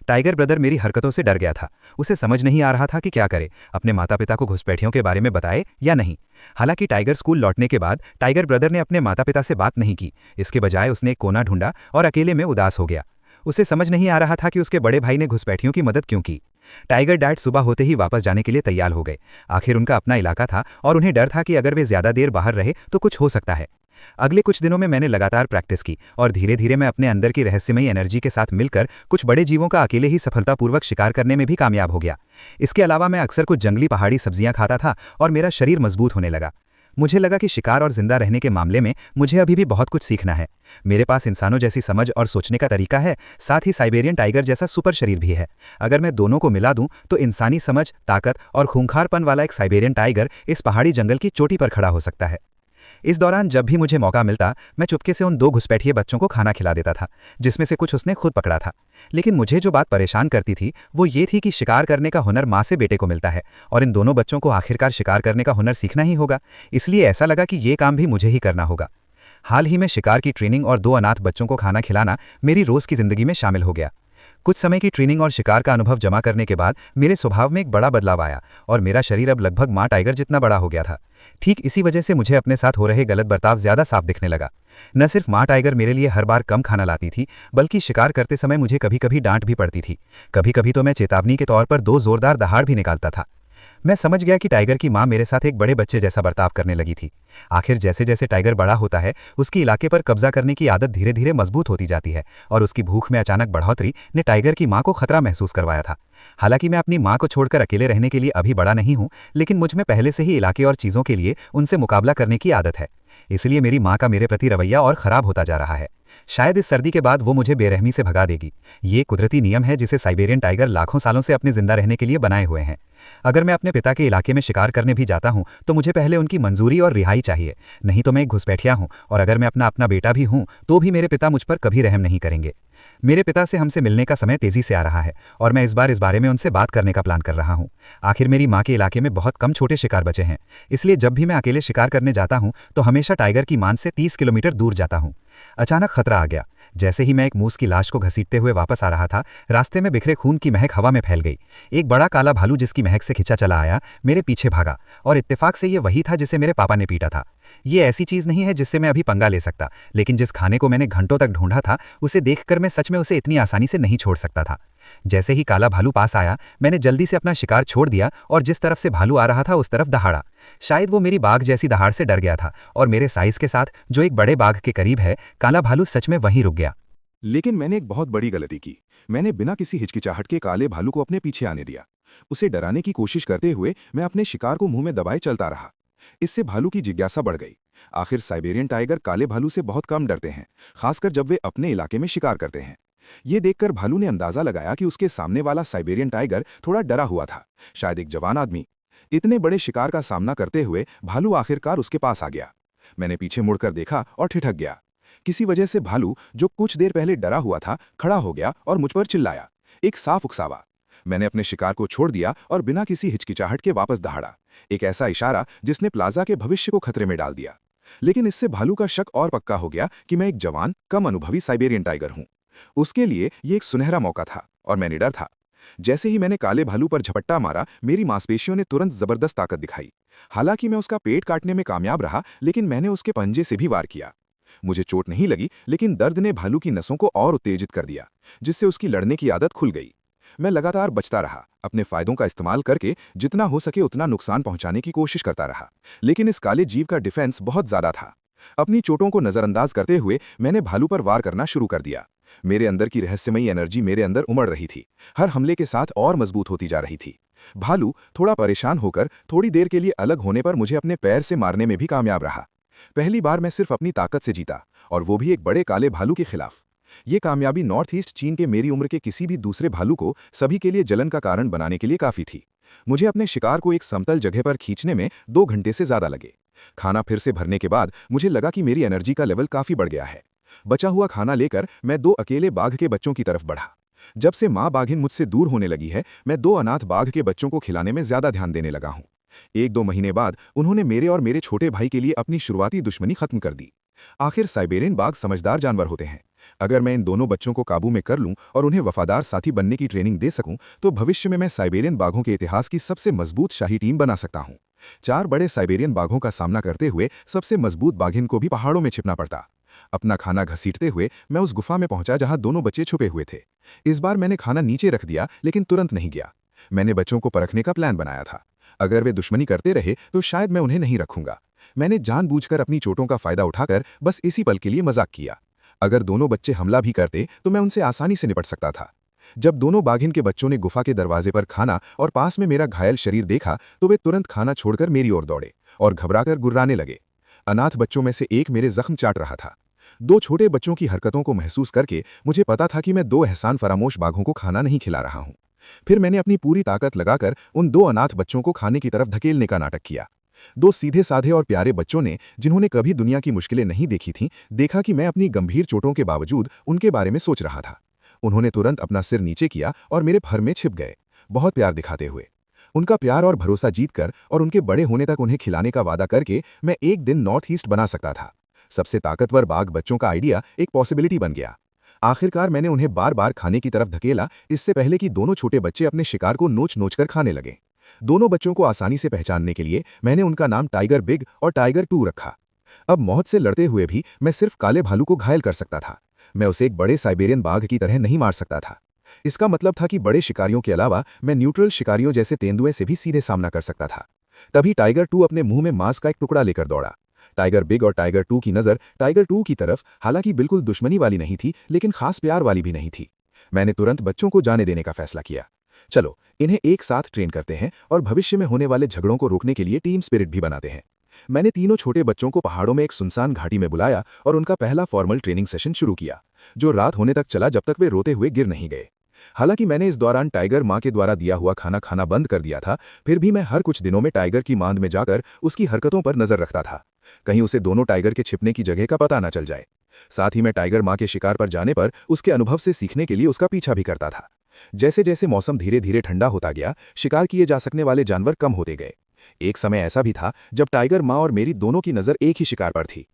Speaker 2: टाइगर ब्रदर मेरी हरकतों से डर गया था। उसे समझ नहीं आ रहा था कि क्या करे, अपने माता पिता को घुसपैठियों के बारे में बताए या नहीं। हालांकि टाइगर स्कूल लौटने के बाद टाइगर ब्रदर ने अपने माता पिता से बात नहीं की। इसके बजाय उसने एक कोना ढूंढा और अकेले में उदास हो गया। उसे समझ नहीं आ रहा था कि उसके बड़े भाई ने घुसपैठियों की मदद क्यों की। टाइगर डैड सुबह होते ही वापस जाने के लिए तैयार हो गए। आखिर उनका अपना इलाका था और उन्हें डर था कि अगर वे ज्यादा देर बाहर रहे तो कुछ हो सकता है। अगले कुछ दिनों में मैंने लगातार प्रैक्टिस की और धीरे धीरे मैं अपने अंदर की रहस्यमयी एनर्जी के साथ मिलकर कुछ बड़े जीवों का अकेले ही सफलतापूर्वक शिकार करने में भी कामयाब हो गया। इसके अलावा मैं अक्सर कुछ जंगली पहाड़ी सब्जियां खाता था और मेरा शरीर मजबूत होने लगा। मुझे लगा कि शिकार और जिंदा रहने के मामले में मुझे अभी भी बहुत कुछ सीखना है। मेरे पास इंसानों जैसी समझ और सोचने का तरीका है, साथ ही साइबेरियन टाइगर जैसा सुपर शरीर भी है। अगर मैं दोनों को मिला दूं तो इंसानी समझ, ताकत और खूंखारपन वाला एक साइबेरियन टाइगर इस पहाड़ी जंगल की चोटी पर खड़ा हो सकता है। इस दौरान जब भी मुझे मौका मिलता, मैं चुपके से उन 2 घुसपैठिए बच्चों को खाना खिला देता था, जिसमें से कुछ उसने खुद पकड़ा था। लेकिन मुझे जो बात परेशान करती थी वो ये थी कि शिकार करने का हुनर माँ से बेटे को मिलता है और इन दोनों बच्चों को आखिरकार शिकार करने का हुनर सीखना ही होगा। इसलिए ऐसा लगा कि ये काम भी मुझे ही करना होगा। हाल ही में शिकार की ट्रेनिंग और 2 अनाथ बच्चों को खाना खिलाना मेरी रोज की जिंदगी में शामिल हो गया। कुछ समय की ट्रेनिंग और शिकार का अनुभव जमा करने के बाद मेरे स्वभाव में एक बड़ा बदलाव आया और मेरा शरीर अब लगभग माँ टाइगर जितना बड़ा हो गया था। ठीक इसी वजह से मुझे अपने साथ हो रहे गलत बर्ताव ज्यादा साफ दिखने लगा। न सिर्फ माँ टाइगर मेरे लिए हर बार कम खाना लाती थी, बल्कि शिकार करते समय मुझे कभी कभी डांट भी पड़ती थी। कभी कभी तो मैं चेतावनी के तौर पर 2 जोरदार दहाड़ भी निकालता था। मैं समझ गया कि टाइगर की माँ मेरे साथ एक बड़े बच्चे जैसा बर्ताव करने लगी थी। आखिर जैसे जैसे टाइगर बड़ा होता है, उसकी इलाके पर कब्जा करने की आदत धीरे धीरे मजबूत होती जाती है और उसकी भूख में अचानक बढ़ोतरी ने टाइगर की माँ को खतरा महसूस करवाया था। हालांकि मैं अपनी माँ को छोड़कर अकेले रहने के लिए अभी बड़ा नहीं हूँ, लेकिन मुझ में पहले से ही इलाके और चीज़ों के लिए उनसे मुकाबला करने की आदत है। इसलिए मेरी माँ का मेरे प्रति रवैया और खराब होता जा रहा है। शायद इस सर्दी के बाद वो मुझे बेरहमी से भगा देगी। ये कुदरती नियम है जिसे साइबेरियन टाइगर लाखों सालों से अपने जिंदा रहने के लिए बनाए हुए हैं। अगर मैं अपने पिता के इलाके में शिकार करने भी जाता हूं तो मुझे पहले उनकी मंजूरी और रिहाई चाहिए, नहीं तो मैं एक घुसपैठिया हूं और अगर मैं अपना बेटा भी हूं तो भी मेरे पिता मुझ पर कभी रहम नहीं करेंगे। मेरे पिता से हमसे मिलने का समय तेजी से आ रहा है और मैं इस बार इस बारे में उनसे बात करने का प्लान कर रहा हूं। आखिर मेरी माँ के इलाके में बहुत कम छोटे शिकार बचे हैं, इसलिए जब भी मैं अकेले शिकार करने जाता हूं तो हमेशा टाइगर की मान से 30 किलोमीटर दूर जाता हूं। अचानक खतरा आ गया। जैसे ही मैं एक मूस की लाश को घसीटते हुए वापस आ रहा था, रास्ते में बिखरे खून की महक हवा में फैल गई। एक बड़ा काला भालू जिसकी महक से खिंचा चला आया मेरे पीछे भागा और इत्तेफाक से ये वही था जिसे मेरे पापा ने पीटा था। ये ऐसी चीज नहीं है जिससे मैं अभी पंगा ले सकता, लेकिन जिस खाने को मैंने घंटों तक ढूंढा था उसे देखकर मैं सच में उसे इतनी आसानी से नहीं छोड़ सकता था। जैसे ही काला भालू पास आया, मैंने जल्दी से अपना शिकार छोड़ दिया और जिस तरफ से भालू आ रहा था उस तरफ दहाड़ा। शायद वो मेरी बाघ जैसी दहाड़ से डर गया था और मेरे साइज के साथ जो एक बड़े बाघ के करीब है, काला भालू सच में वहीं रुक गया।
Speaker 1: लेकिन मैंने एक बहुत बड़ी गलती की। मैंने बिना किसी हिचकिचाहट के काले भालू को अपने पीछे आने दिया। उसे डराने की कोशिश करते हुए मैं अपने शिकार को मुंह में दबाए चलता रहा। इससे भालू की जिज्ञासा बढ़ गई। आखिर साइबेरियन टाइगर काले भालू से बहुत कम डरते हैं, खासकर जब वे अपने इलाके में शिकार करते हैं। ये देखकर भालू ने अंदाजा लगाया कि उसके सामने वाला साइबेरियन टाइगर थोड़ा डरा हुआ था, शायद एक जवान आदमी। इतने बड़े शिकार का सामना करते हुए भालू आखिरकार उसके पास आ गया। मैंने पीछे मुड़कर देखा और ठिठक गया। किसी वजह से भालू, जो कुछ देर पहले डरा हुआ था, खड़ा हो गया और मुझ पर चिल्लाया, एक साफ उकसावा। मैंने अपने शिकार को छोड़ दिया और बिना किसी हिचकिचाहट के वापस दहाड़ा, एक ऐसा इशारा जिसने प्लाजा के भविष्य को खतरे में डाल दिया। लेकिन इससे भालू का शक और पक्का हो गया कि मैं एक जवान, कम अनुभवी साइबेरियन टाइगर हूं। उसके लिए ये एक सुनहरा मौका था और मैं निडर था। जैसे ही मैंने काले भालू पर झपट्टा मारा, मेरी मांसपेशियों ने तुरंत जबरदस्त ताकत दिखाई। हालांकि मैं उसका पेट काटने में कामयाब रहा, लेकिन मैंने उसके पंजे से भी वार किया। मुझे चोट नहीं लगी, लेकिन दर्द ने भालू की नसों को और उत्तेजित कर दिया, जिससे उसकी लड़ने की आदत खुल गई। मैं लगातार बचता रहा, अपने फायदों का इस्तेमाल करके जितना हो सके उतना नुकसान पहुंचाने की कोशिश करता रहा। लेकिन इस काले जीव का डिफेंस बहुत ज्यादा था। अपनी चोटों को नजरअंदाज करते हुए मैंने भालू पर वार करना शुरू कर दिया। मेरे अंदर की रहस्यमयी एनर्जी मेरे अंदर उमड़ रही थी, हर हमले के साथ और मजबूत होती जा रही थी। भालू थोड़ा परेशान होकर थोड़ी देर के लिए अलग होने पर मुझे अपने पैर से मारने में भी कामयाब रहा। पहली बार मैं सिर्फ अपनी ताकत से जीता, और वो भी एक बड़े काले भालू के खिलाफ। ये कामयाबी नॉर्थ ईस्ट चीन के मेरी उम्र के किसी भी दूसरे भालू को सभी के लिए जलन का कारण बनाने के लिए काफी थी। मुझे अपने शिकार को एक समतल जगह पर खींचने में 2 घंटे से ज्यादा लगे। खाना फिर से भरने के बाद मुझे लगा कि मेरी एनर्जी का लेवल काफी बढ़ गया है। बचा हुआ खाना लेकर मैं 2 अकेले बाघ के बच्चों की तरफ बढ़ा। जब से माँ बाघिन मुझसे दूर होने लगी है, मैं 2 अनाथ बाघ के बच्चों को खिलाने में ज्यादा ध्यान देने लगा हूँ। 1-2 महीने बाद उन्होंने मेरे और मेरे छोटे भाई के लिए अपनी शुरुआती दुश्मनी खत्म कर दी। आखिर साइबेरियन बाघ समझदार जानवर होते हैं। अगर मैं इन दोनों बच्चों को काबू में कर लूं और उन्हें वफादार साथी बनने की ट्रेनिंग दे सकूं, तो भविष्य में मैं साइबेरियन बाघों के इतिहास की सबसे मजबूत शाही टीम बना सकता हूं। 4 बड़े साइबेरियन बाघों का सामना करते हुए सबसे मजबूत बाघिन को भी पहाड़ों में छिपना पड़ता। अपना खाना घसीटते हुए मैं उस गुफा में पहुंचा जहां दोनों बच्चे छुपे हुए थे। इस बार मैंने खाना नीचे रख दिया, लेकिन तुरंत नहीं गया। मैंने बच्चों को परखने का प्लान बनाया था। अगर वे दुश्मनी करते रहे तो शायद मैं उन्हें नहीं रखूंगा। मैंने जानबूझकर अपनी चोटों का फायदा उठाकर बस इसी पल के लिए मजाक किया। अगर दोनों बच्चे हमला भी करते तो मैं उनसे आसानी से निपट सकता था। जब दोनों बाघिन के बच्चों ने गुफा के दरवाजे पर खाना और पास में मेरा घायल शरीर देखा, तो वे तुरंत खाना छोड़कर मेरी ओर दौड़े और घबराकर गुर्राने लगे। अनाथ बच्चों में से एक मेरे जख्म चाट रहा था। 2 छोटे बच्चों की हरकतों को महसूस करके मुझे पता था कि मैं 2 एहसान फरामोश बाघों को खाना नहीं खिला रहा हूं। फिर मैंने अपनी पूरी ताकत लगाकर उन 2 अनाथ बच्चों को खाने की तरफ धकेलने का नाटक किया। 2 सीधे साधे और प्यारे बच्चों ने, जिन्होंने कभी दुनिया की मुश्किलें नहीं देखी थीं, देखा कि मैं अपनी गंभीर चोटों के बावजूद उनके बारे में सोच रहा था। उन्होंने तुरंत अपना सिर नीचे किया और मेरे फर में छिप गए, बहुत प्यार दिखाते हुए। उनका प्यार और भरोसा जीतकर और उनके बड़े होने तक उन्हें खिलाने का वादा करके मैं एक दिन नॉर्थ ईस्ट बना सकता था। सबसे ताकतवर बाघ बच्चों का आइडिया एक पॉसिबिलिटी बन गया। आखिरकार मैंने उन्हें बार बार खाने की तरफ धकेला, इससे पहले कि दोनों छोटे बच्चे अपने शिकार को नोच नोच कर खाने लगे। दोनों बच्चों को आसानी से पहचानने के लिए मैंने उनका नाम टाइगर बिग और टाइगर 2 रखा। अब मौत से लड़ते हुए भी मैं सिर्फ काले भालू को घायल कर सकता था। मैं उसे एक बड़े साइबेरियन बाघ की तरह नहीं मार सकता था। इसका मतलब था कि बड़े शिकारियों के अलावा मैं न्यूट्रल शिकारियों जैसे तेंदुए से भी सीधे सामना कर सकता था। तभी टाइगर 2 अपने मुंह में मांस का एक टुकड़ा लेकर दौड़ा। टाइगर बिग और टाइगर 2 की नज़र टाइगर 2 की तरफ हालांकि बिल्कुल दुश्मनी वाली नहीं थी, लेकिन खास प्यार वाली भी नहीं थी। मैंने तुरंत बच्चों को जाने देने का फैसला किया। चलो इन्हें एक साथ ट्रेन करते हैं और भविष्य में होने वाले झगड़ों को रोकने के लिए टीम स्पिरिट भी बनाते हैं। मैंने तीनों छोटे बच्चों को पहाड़ों में एक सुनसान घाटी में बुलाया और उनका पहला फॉर्मल ट्रेनिंग सेशन शुरू किया, जो रात होने तक चला जब तक वे रोते हुए गिर नहीं गए। हालांकि मैंने इस दौरान टाइगर माँ के द्वारा दिया हुआ खाना खाना बंद कर दिया था, फिर भी मैं हर कुछ दिनों में टाइगर की मांद में जाकर उसकी हरकतों पर नजर रखता था, कहीं उसे दोनों टाइगर के छिपने की जगह का पता न चल जाए। साथ ही मैं टाइगर माँ के शिकार पर जाने पर उसके अनुभव से सीखने के लिए उसका पीछा भी करता था। जैसे जैसे मौसम धीरे धीरे ठंडा होता गया, शिकार किए जा सकने वाले जानवर कम होते गए। एक समय ऐसा भी था जब टाइगर माँ और मेरी दोनों की नज़र एक ही शिकार पर थी।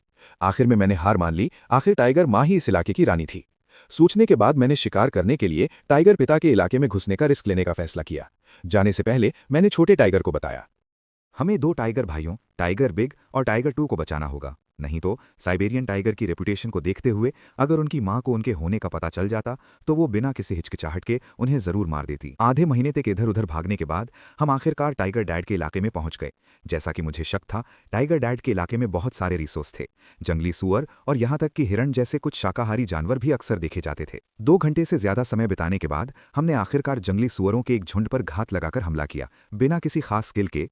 Speaker 1: आखिर में मैंने हार मान ली। आखिर टाइगर माँ ही इस इलाके की रानी थी। सोचने के बाद मैंने शिकार करने के लिए टाइगर पिता के इलाके में घुसने का रिस्क लेने का फैसला किया। जाने से पहले मैंने छोटे टाइगर को बताया,
Speaker 3: हमें 2 टाइगर भाइयों टाइगर बिग और टाइगर 2 को बचाना होगा, नहीं तो साइबेरियन टाइगर की रेपुटेशन को देखते हुए अगर उनकी मां को उनके होने का पता चल जाता तो वो बिना किसी हिचकिचाहट के उन्हें जरूर मार देती। आधे महीने तक इधर उधर भागने के बाद हम आखिरकार टाइगर डैड के इलाके में पहुंच गए। जैसा कि मुझे शक था, टाइगर डैड के इलाके में बहुत सारे रिसोर्स थे। जंगली सुअर और यहाँ तक कि हिरण जैसे कुछ शाकाहारी जानवर भी अक्सर देखे जाते थे। 2 घंटे से ज्यादा समय बिताने के बाद हमने आखिरकार जंगली सुअरों के एक झुंड पर घात लगाकर हमला किया, बिना किसी खास स्किल के।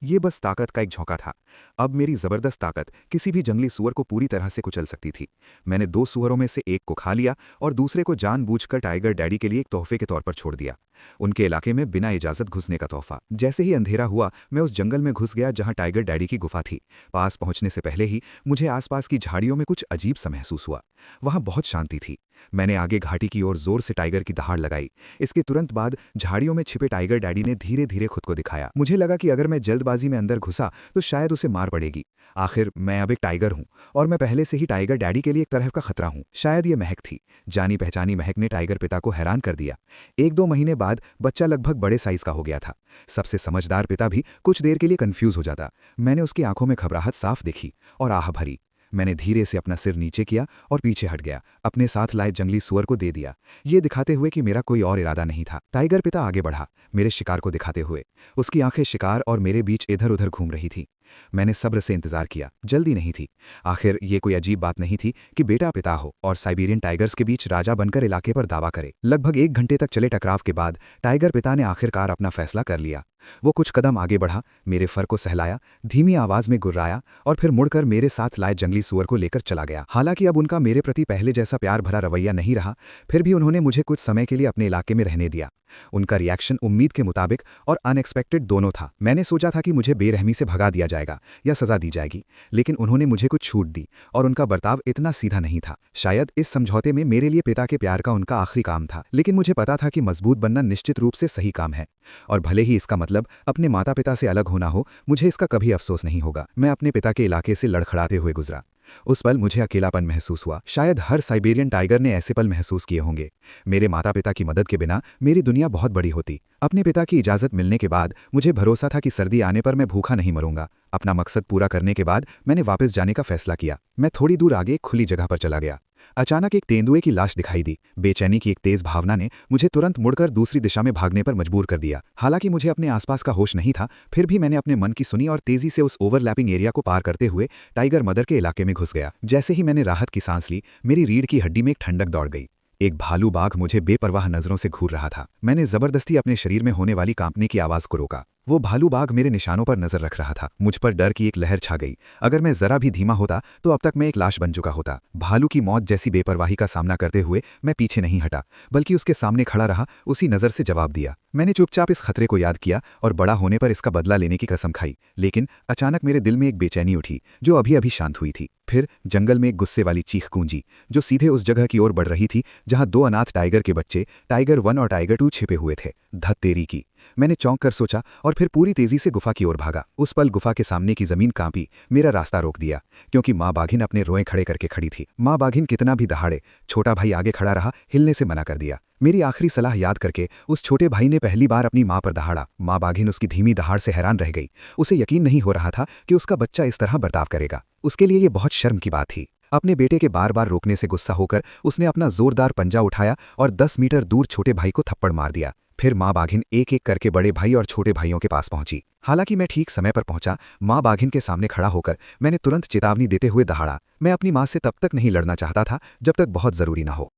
Speaker 3: ये बस ताकत का एक झोंका था। अब मेरी जबरदस्त ताकत किसी भी जंगली सुअर को पूरी तरह से कुचल सकती थी। मैंने 2 सुअरों में से एक को खा लिया और दूसरे को जानबूझकर टाइगर डैडी के लिए एक तोहफे के तौर पर छोड़ दिया, उनके इलाके में बिना इजाजत घुसने का तोहफा। जैसे ही अंधेरा हुआ, मैं उस जंगल में घुस गया जहां टाइगर डैडी की गुफा थी। पास पहुंचने से पहले ही मुझे आसपास की झाड़ियों में कुछ अजीब सा महसूस हुआ। वहां बहुत शांति थी। मैंने आगे घाटी की ओर जोर से टाइगर की दहाड़ लगाई। इसके तुरंत बाद झाड़ियों में छिपे टाइगर डैडी ने धीरे धीरे खुद को दिखाया। मुझे लगा कि अगर मैं जल्दबाजी में अंदर घुसा तो शायद उसे मार पड़ेगी। आखिर मैं अब एक टाइगर हूं और मैं पहले से ही टाइगर डैडी के लिए एक तरह का खतरा हूं। शायद ये महक थी। जानी पहचानी महक ने टाइगर पिता को हैरान कर दिया। 1-2 महीने बाद बच्चा लगभग बड़े साइज का हो गया था। सबसे समझदार पिता भी कुछ देर के लिए कंफ्यूज हो जाता। मैंने उसकी आंखों में घबराहट साफ देखी और आह भरी। मैंने धीरे से अपना सिर नीचे किया और पीछे हट गया। अपने साथ लाए जंगली सुअर को दे दिया, ये दिखाते हुए कि मेरा कोई और इरादा नहीं था। टाइगर पिता आगे बढ़ा, मेरे शिकार को दिखाते हुए। उसकी आंखें शिकार और मेरे बीच इधर उधर घूम रही थी। मैंने सब्र से इंतजार किया, जल्दी नहीं थी। आखिर ये कोई अजीब बात नहीं थी कि बेटा पिता हो और साइबेरियन टाइगर्स के बीच राजा बनकर इलाके पर दावा करे। लगभग 1 घंटे तक चले टकराव के बाद टाइगर पिता ने आखिरकार अपना फैसला कर लिया। वो कुछ कदम आगे बढ़ा, मेरे फर को सहलाया, धीमी आवाज में गुर्राया और फिर मुड़कर मेरे साथ लाए जंगली सुअर को लेकर चला गया। हालांकि अब उनका मेरे प्रति पहले जैसा प्यार भरा रवैया नहीं रहा, फिर भी उन्होंने मुझे कुछ समय के लिए अपने इलाके में रहने दिया। उनका रिएक्शन उम्मीद के मुताबिक और अनएक्सपेक्टेड दोनों था। मैंने सोचा था कि मुझे बेरहमी से भगा दिया जाएगा या सजा दी जाएगी, लेकिन उन्होंने मुझे कुछ छूट दी और उनका बर्ताव इतना सीधा नहीं था। शायद इस समझौते में मेरे लिए पिता के प्यार का उनका आखिरी काम था, लेकिन मुझे पता था कि मजबूत बनना निश्चित रूप से सही काम है और भले ही इसका मतलब अपने माता पिता से अलग होना हो, मुझे इसका कभी अफसोस नहीं होगा। मैं अपने पिता के इलाके से लड़खड़ाते हुए गुजरा। उस पल मुझे अकेलापन महसूस हुआ। शायद हर साइबेरियन टाइगर ने ऐसे पल महसूस किए होंगे। मेरे माता पिता की मदद के बिना मेरी दुनिया बहुत बड़ी होती। अपने पिता की इजाज़त मिलने के बाद मुझे भरोसा था कि सर्दी आने पर मैं भूखा नहीं मरूंगा। अपना मकसद पूरा करने के बाद मैंने वापस जाने का फैसला किया। मैं थोड़ी दूर आगे एक खुली जगह पर चला गया। अचानक एक तेंदुए की लाश दिखाई दी। बेचैनी की एक तेज भावना ने मुझे तुरंत मुड़कर दूसरी दिशा में भागने पर मजबूर कर दिया। हालांकि मुझे अपने आसपास का होश नहीं था, फिर भी मैंने अपने मन की सुनी और तेजी से उस ओवरलैपिंग एरिया को पार करते हुए टाइगर मदर के इलाके में घुस गया। जैसे ही मैंने राहत की सांस ली, मेरी रीढ़ की हड्डी में एक ठंडक दौड़ गई। एक भालू बाघ मुझे बेपरवाह नजरों से घूर रहा था। मैंने जबरदस्ती अपने शरीर में होने वाली कांपने की आवाज को रोका। वो भालू बाघ मेरे निशानों पर नजर रख रहा था। मुझ पर डर की एक लहर छा गई। अगर मैं जरा भी धीमा होता तो अब तक मैं एक लाश बन चुका होता। भालू की मौत जैसी बेपरवाही का सामना करते हुए मैं पीछे नहीं हटा, बल्कि उसके सामने खड़ा रहा, उसी नजर से जवाब दिया। मैंने चुपचाप इस खतरे को याद किया और बड़ा होने पर इसका बदला लेने की कसम खाई। लेकिन अचानक मेरे दिल में एक बेचैनी उठी जो अभी अभी शांत हुई थी। फिर जंगल में एक गुस्से वाली चीख गूंजी जो सीधे उस जगह की ओर बढ़ रही थी जहां 2 अनाथ टाइगर के बच्चे टाइगर 1 और टाइगर 2 छिपे हुए थे। धत तेरी की! मैंने चौंक कर सोचा और फिर पूरी तेजी से गुफा की ओर भागा। उस पल गुफा के सामने की जमीन कांपी, मेरा रास्ता रोक दिया, क्योंकि माँ बाघिन अपने रोए खड़े करके खड़ी थी। माँ बाघिन कितना भी दहाड़े, छोटा भाई आगे खड़ा रहा, हिलने से मना कर दिया। मेरी आखिरी सलाह याद करके उस छोटे भाई ने पहली बार अपनी माँ पर दहाड़ा। माँ बाघिन उसकी धीमी दहाड़ से हैरान रह गई। उसे यकीन नहीं हो रहा था कि उसका बच्चा इस तरह बर्ताव करेगा। उसके लिए ये बहुत शर्म की बात थी। अपने बेटे के बार बार रोकने से गुस्सा होकर उसने अपना जोरदार पंजा उठाया और 10 मीटर दूर छोटे भाई को थप्पड़ मार दिया। फिर माँ बाघिन एक एक करके बड़े भाई और छोटे भाइयों के पास पहुंची। हालांकि मैं ठीक समय पर पहुंचा। माँ बाघिन के सामने खड़ा होकर मैंने तुरंत चेतावनी देते हुए दहाड़ा। मैं अपनी माँ से तब तक नहीं लड़ना चाहता था जब तक बहुत जरूरी ना हो।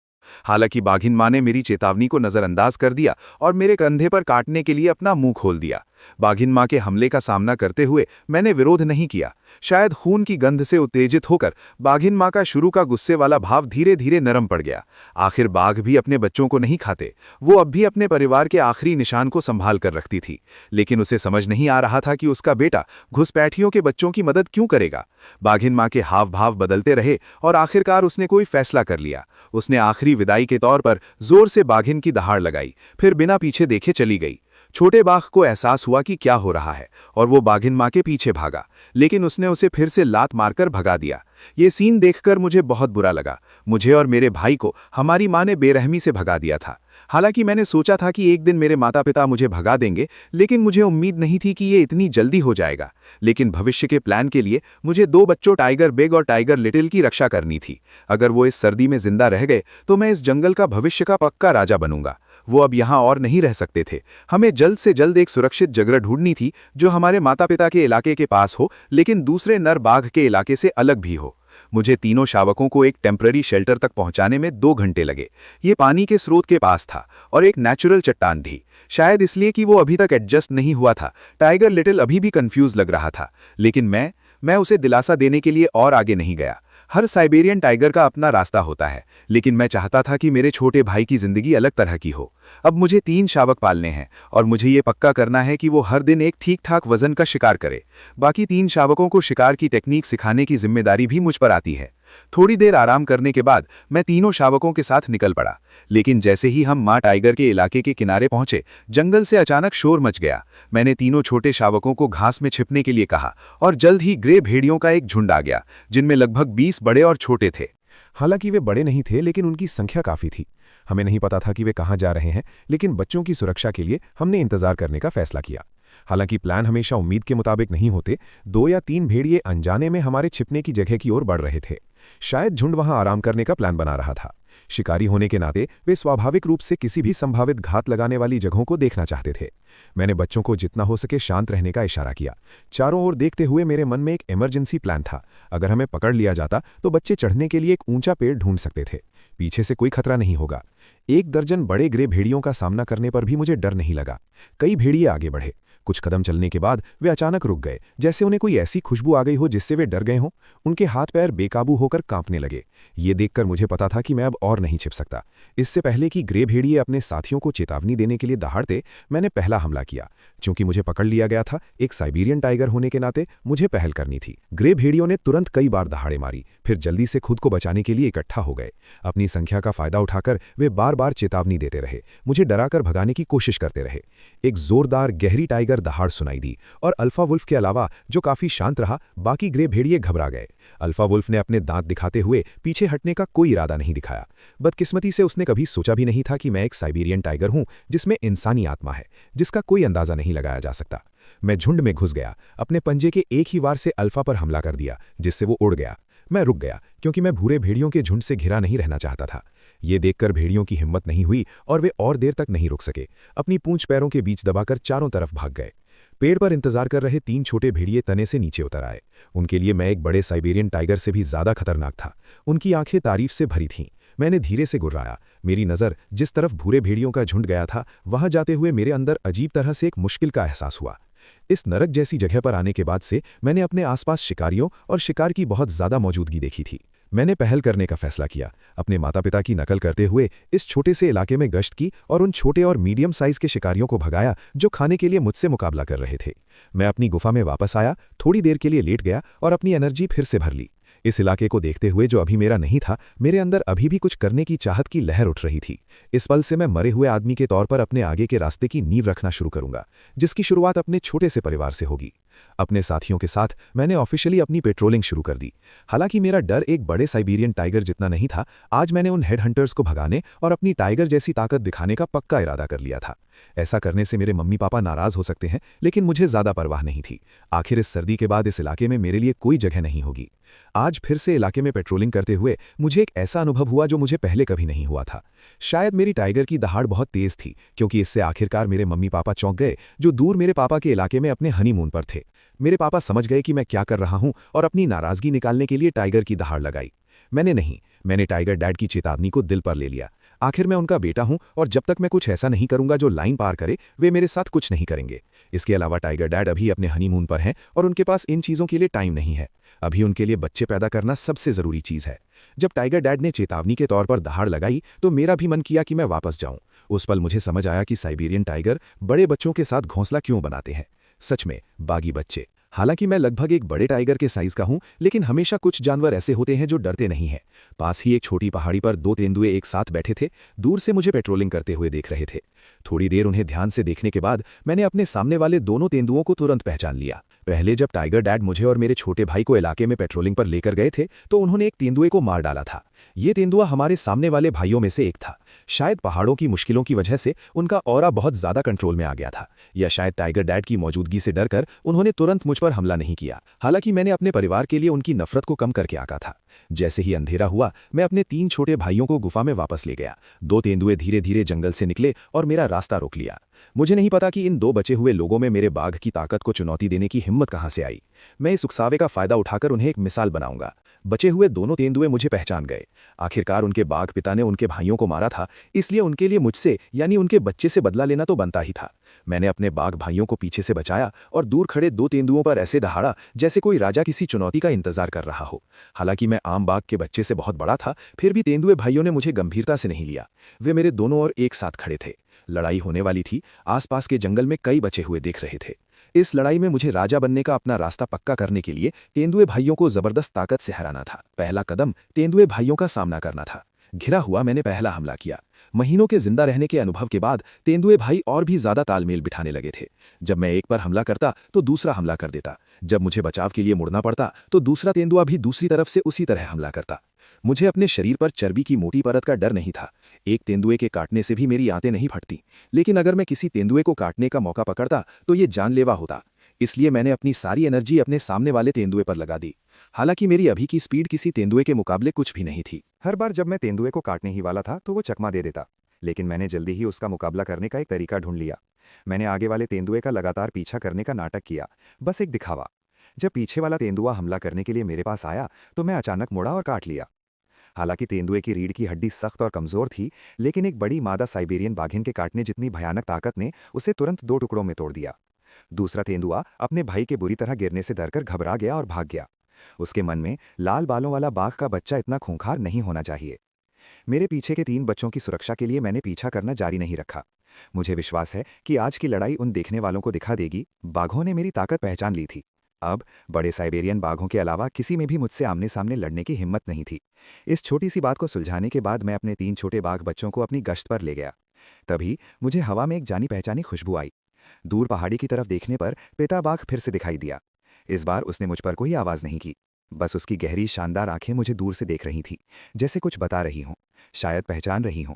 Speaker 1: हालांकि बाघिन माँ ने मेरी चेतावनी को नजरअंदाज कर दिया और मेरे कंधे पर काटने के लिए अपना मुंह खोल दिया। बाघिन माँ के हमले का सामना करते हुए मैंने विरोध नहीं किया। शायद खून की गंध से उत्तेजित होकर बाघिन माँ का शुरू का गुस्से वाला भाव धीरे धीरे नरम पड़ गया। आखिर बाघ भी अपने बच्चों को नहीं खाते। वो अब भी अपने परिवार के आखिरी निशान को संभाल कर रखती थी, लेकिन उसे समझ नहीं आ रहा था कि उसका बेटा घुसपैठियों के बच्चों की मदद क्यों करेगा। बाघिन माँ के हाव भाव बदलते रहे और आखिरकार उसने कोई फैसला कर लिया। उसने आखिरी विदाई के तौर पर जोर से बाघिन की दहाड़ लगाई, फिर बिना पीछे देखे चली गई। छोटे बाघ को एहसास हुआ कि क्या हो रहा है और वो बाघिन माँ के पीछे भागा, लेकिन उसने उसे फिर से लात मारकर भगा दिया। ये सीन देखकर मुझे बहुत बुरा लगा। मुझे और मेरे भाई को हमारी माँ ने बेरहमी से भगा दिया था। हालांकि मैंने सोचा था कि एक दिन मेरे माता पिता मुझे भगा देंगे, लेकिन मुझे उम्मीद नहीं थी कि ये इतनी जल्दी हो जाएगा। लेकिन भविष्य के प्लान के लिए मुझे 2 बच्चों टाइगर बिग और टाइगर लिटिल की रक्षा करनी थी। अगर वो इस सर्दी में जिंदा रह गए तो मैं इस जंगल का भविष्य का पक्का राजा बनूंगा। वो अब यहाँ और नहीं रह सकते थे। हमें जल्द से जल्द एक सुरक्षित जगह ढूंढनी थी जो हमारे माता पिता के इलाके के पास हो, लेकिन दूसरे नर बाघ के इलाके से अलग भी हो। मुझे तीनों शावकों को एक टेम्पररी शेल्टर तक पहुंचाने में 2 घंटे लगे। ये पानी के स्रोत के पास था और एक नेचुरल चट्टान भी, शायद इसलिए कि वो अभी तक एडजस्ट नहीं हुआ था। टाइगर लिटिल अभी भी कंफ्यूज लग रहा था, लेकिन मैं उसे दिलासा देने के लिए और आगे नहीं गया। हर साइबेरियन टाइगर का अपना रास्ता होता है, लेकिन मैं चाहता था कि मेरे छोटे भाई की जिंदगी अलग तरह की हो। अब मुझे 3 शावक पालने हैं और मुझे ये पक्का करना है कि वो हर दिन एक ठीक-ठाक वजन का शिकार करे। बाकी 3 शावकों को शिकार की टेक्निक सिखाने की जिम्मेदारी भी मुझ पर आती है। थोड़ी देर आराम करने के बाद मैं तीनों शावकों के साथ निकल पड़ा, लेकिन जैसे ही हम माँ टाइगर के इलाके के किनारे पहुंचे, जंगल से अचानक शोर मच गया। मैंने तीनों छोटे शावकों को घास में छिपने के लिए कहा और जल्द ही ग्रे भेड़ियों का एक झुंड आ गया, जिनमें लगभग 20 बड़े और छोटे थे।
Speaker 4: हालांकि वे बड़े नहीं थे, लेकिन उनकी संख्या काफी थी। हमें नहीं पता था कि वे कहाँ जा रहे हैं, लेकिन बच्चों की सुरक्षा के लिए हमने इंतजार करने का फैसला किया। हालांकि प्लान हमेशा उम्मीद के मुताबिक नहीं होते। 2 या 3 भेड़िए अनजाने में हमारे छिपने की जगह की ओर बढ़ रहे थे। शायद झुंड वहां आराम करने का प्लान बना रहा था। शिकारी होने के नाते वे स्वाभाविक रूप से किसी भी संभावित घात लगाने वाली जगहों को देखना चाहते थे। मैंने बच्चों को जितना हो सके शांत रहने का इशारा किया। चारों ओर देखते हुए मेरे मन में एक इमरजेंसी प्लान था। अगर हमें पकड़ लिया जाता तो बच्चे चढ़ने के लिए एक ऊंचा पेड़ ढूंढ सकते थे। पीछे से कोई खतरा नहीं होगा। 1 दर्जन बड़े ग्रे भेड़ियों का सामना करने पर भी मुझे डर नहीं लगा। कई भेड़िए आगे बढ़े। कुछ कदम चलने के बाद वे अचानक रुक गए, जैसे उन्हें कोई ऐसी खुशबू आ गई हो जिससे वे डर गए हों। उनके हाथ पैर बेकाबू होकर कांपने लगे। ये देखकर मुझे पता था कि मैं अब और नहीं छिप सकता। इससे पहले कि ग्रे भेड़िए अपने साथियों को चेतावनी देने के लिए दहाड़ते, मैंने पहला हमला किया। चूंकि मुझे पकड़ लिया गया था, एक साइबेरियन टाइगर होने के नाते मुझे पहल करनी थी। ग्रे भेड़ियों ने तुरंत कई बार दहाड़े मारी, फिर जल्दी से खुद को बचाने के लिए इकट्ठा हो गए। अपनी संख्या का फायदा उठाकर वे बार बार चेतावनी देते रहे, मुझे डराकर भगाने की कोशिश करते रहे। एक जोरदार गहरी टाइगर दहाड़ सुनाई दी और अल्फा वुल्फ के अलावा, जो काफी शांत रहा, बाकी ग्रे भेड़िए घबरा गए। अल्फा वुल्फ ने अपने दांत दिखाते हुए पीछे हटने का कोई इरादा नहीं दिखाया। बदकिस्मती से उसने कभी सोचा भी नहीं था कि मैं एक साइबेरियन टाइगर हूं जिसमें इंसानी आत्मा है, जिसका कोई अंदाजा नहीं लगाया जा सकता। मैं झुंड में घुस गया, अपने पंजे के एक ही वार से अल्फा पर हमला कर दिया, जिससे वो उड़ गया। मैं रुक गया क्योंकि मैं भूरे भेड़ियों के झुंड से घिरा नहीं रहना चाहता था। ये देखकर भेड़ियों की हिम्मत नहीं हुई और वे और देर तक नहीं रुक सके। अपनी पूंछ पैरों के बीच दबाकर चारों तरफ भाग गए। पेड़ पर इंतजार कर रहे 3 छोटे भेड़िए तने से नीचे उतर आए। उनके लिए मैं एक बड़े साइबेरियन टाइगर से भी ज्यादा खतरनाक था। उनकी आंखें तारीफ से भरी थीं। मैंने धीरे से गुर्राया। मेरी नज़र जिस तरफ भूरे भेड़ियों का झुंड गया था, वहां जाते हुए मेरे अंदर अजीब तरह से एक मुश्किल का एहसास हुआ। इस नरक जैसी जगह पर आने के बाद से मैंने अपने आसपास शिकारियों और शिकार की बहुत ज्यादा मौजूदगी देखी थी। मैंने पहल करने का फैसला किया। अपने माता पिता की नकल करते हुए इस छोटे से इलाके में गश्त की और उन छोटे और मीडियम साइज के शिकारियों को भगाया जो खाने के लिए मुझसे मुकाबला कर रहे थे। मैं अपनी गुफा में वापस आया, थोड़ी देर के लिए लेट गया और अपनी एनर्जी फिर से भर ली। इस इलाके को देखते हुए, जो अभी मेरा नहीं था, मेरे अंदर अभी भी कुछ करने की चाहत की लहर उठ रही थी। इस पल से मैं मरे हुए आदमी के तौर पर अपने आगे के रास्ते की नींव रखना शुरू करूंगा, जिसकी शुरुआत अपने छोटे से परिवार से होगी। अपने साथियों के साथ मैंने ऑफिशियली अपनी पेट्रोलिंग शुरू कर दी। हालांकि मेरा डर एक बड़े साइबेरियन टाइगर जितना नहीं था, आज मैंने उन हेड हंटर्स को भगाने और अपनी टाइगर जैसी ताकत दिखाने का पक्का इरादा कर लिया था। ऐसा करने से मेरे मम्मी पापा नाराज हो सकते हैं, लेकिन मुझे ज्यादा परवाह नहीं थी। आखिर इस सर्दी के बाद इस इलाके में मेरे लिए कोई जगह नहीं होगी। आज फिर से इलाके में पेट्रोलिंग करते हुए मुझे एक ऐसा अनुभव हुआ जो मुझे पहले कभी नहीं हुआ था। शायद मेरी टाइगर की दहाड़ बहुत तेज थी, क्योंकि इससे आखिरकार मेरे मम्मी पापा चौंक गए, जो दूर मेरे पापा के इलाके में अपने हनीमून पर थे। मेरे पापा समझ गए कि मैं क्या कर रहा हूं और अपनी नाराजगी निकालने के लिए टाइगर की दहाड़ लगाई। मैंने टाइगर डैड की चेतावनी को दिल पर ले लिया। आखिर मैं उनका बेटा हूं और जब तक मैं कुछ ऐसा नहीं करूंगा जो लाइन पार करे, वे मेरे साथ कुछ नहीं करेंगे। इसके अलावा टाइगर डैड अभी अपने हनीमून पर हैं और उनके पास इन चीजों के लिए टाइम नहीं है। अभी उनके लिए बच्चे पैदा करना सबसे जरूरी चीज है। जब टाइगर डैड ने चेतावनी के तौर पर दहाड़ लगाई तो मेरा भी मन किया कि मैं वापस जाऊं। उस पल मुझे समझ आया कि साइबेरियन टाइगर बड़े बच्चों के साथ घोंसला क्यों बनाते हैं। सच में बागी बच्चे। हालांकि मैं लगभग एक बड़े टाइगर के साइज का हूं, लेकिन हमेशा कुछ जानवर ऐसे होते हैं जो डरते नहीं हैं। पास ही एक छोटी पहाड़ी पर 2 तेंदुए एक साथ बैठे थे, दूर से मुझे पेट्रोलिंग करते हुए देख रहे थे। थोड़ी देर उन्हें ध्यान से देखने के बाद मैंने अपने सामने वाले दोनों तेंदुओं को तुरंत पहचान लिया। पहले जब टाइगर डैड मुझे और मेरे छोटे भाई को इलाके में पेट्रोलिंग पर लेकर गए थे, तो उन्होंने एक तेंदुए को मार डाला था। ये तेंदुआ हमारे सामने वाले भाइयों में से एक था। शायद पहाड़ों की मुश्किलों की वजह से उनका ऑरा बहुत ज्यादा कंट्रोल में आ गया था, या शायद टाइगर डैड की मौजूदगी से डरकर उन्होंने तुरंत मुझ पर हमला नहीं किया। हालांकि मैंने अपने परिवार के लिए उनकी नफरत को कम करके आका था। जैसे ही अंधेरा हुआ, मैं अपने 3 छोटे भाइयों को गुफा में वापस ले गया। 2 तेंदुए धीरे धीरे जंगल से निकले और मेरा रास्ता रोक लिया। मुझे नहीं पता कि इन 2 बचे हुए लोगों में मेरे बाघ की ताकत को चुनौती देने की हिम्मत कहां से आई। मैं इस उकसावे का फायदा उठाकर उन्हें एक मिसाल बनाऊंगा। बचे हुए दोनों तेंदुए मुझे पहचान गए। आखिरकार उनके बाघ पिता ने उनके भाइयों को मारा था, इसलिए उनके लिए मुझसे यानी उनके बच्चे से बदला लेना तो बनता ही था। मैंने अपने बाघ भाइयों को पीछे से बचाया और दूर खड़े 2 तेंदुओं पर ऐसे दहाड़ा जैसे कोई राजा किसी चुनौती का इंतजार कर रहा हो। हालांकि मैं आम बाघ के बच्चे से बहुत बड़ा था, फिर भी तेंदुए भाइयों ने मुझे गंभीरता से नहीं लिया। वे मेरे दोनों ओर एक साथ खड़े थे। लड़ाई होने वाली थी। आसपास के जंगल में कई बचे हुए देख रहे थे। इस लड़ाई में मुझे राजा बनने का अपना रास्ता पक्का करने के लिए तेंदुए भाइयों को जबरदस्त ताकत से हराना था। पहला कदम तेंदुए भाइयों का सामना करना था। घिरा हुआ मैंने पहला हमला किया। महीनों के जिंदा रहने के अनुभव के बाद तेंदुए भाई और भी ज्यादा तालमेल बिठाने लगे थे। जब मैं एक पर हमला करता तो दूसरा हमला कर देता। जब मुझे बचाव के लिए मुड़ना पड़ता तो दूसरा तेंदुआ भी दूसरी तरफ से उसी तरह हमला करता। मुझे अपने शरीर पर चर्बी की मोटी परत का डर नहीं था। एक तेंदुए के काटने से भी मेरी आंतें नहीं फटती, लेकिन अगर मैं किसी तेंदुए को काटने का मौका पकड़ता तो ये जानलेवा होता। इसलिए मैंने अपनी सारी एनर्जी अपने सामने वाले तेंदुए पर लगा दी। हालांकि मेरी अभी की स्पीड किसी तेंदुए के मुकाबले कुछ भी नहीं थी।
Speaker 3: हर बार जब मैं तेंदुए को काटने ही वाला था तो वो चकमा दे देता, लेकिन मैंने जल्दी ही उसका मुकाबला करने का एक तरीका ढूंढ लिया। मैंने आगे वाले तेंदुए का लगातार पीछा करने का नाटक किया, बस एक दिखावा। जब पीछे वाला तेंदुआ हमला करने के लिए मेरे पास आया तो मैं अचानक मुड़ा और काट लिया। हालांकि तेंदुए की रीढ़ की हड्डी सख्त और कमजोर थी, लेकिन एक बड़ी मादा साइबेरियन बाघिन के काटने जितनी भयानक ताकत ने उसे तुरंत 2 टुकड़ों में तोड़ दिया। दूसरा तेंदुआ अपने भाई के बुरी तरह गिरने से डरकर घबरा गया और भाग गया। उसके मन में लाल बालों वाला बाघ का बच्चा इतना खूंखार नहीं होना चाहिए। मेरे पीछे के 3 बच्चों की सुरक्षा के लिए मैंने पीछा करना जारी नहीं रखा। मुझे विश्वास है कि आज की लड़ाई उन देखने वालों को दिखा देगी, बाघों ने मेरी ताकत पहचान ली थी। अब बड़े साइबेरियन बाघों के अलावा किसी में भी मुझसे आमने सामने लड़ने की हिम्मत नहीं थी। इस छोटी सी बात को सुलझाने के बाद मैं अपने 3 छोटे बाघ बच्चों को अपनी गश्त पर ले गया। तभी मुझे हवा में एक जानी पहचानी खुशबू आई। दूर पहाड़ी की तरफ देखने पर पिता बाघ फिर से दिखाई दिया। इस बार उसने मुझ पर कोई आवाज नहीं की, बस उसकी गहरी शानदार आंखें मुझे दूर से देख रही थीं, जैसे कुछ बता रही हों, शायद पहचान रही हों।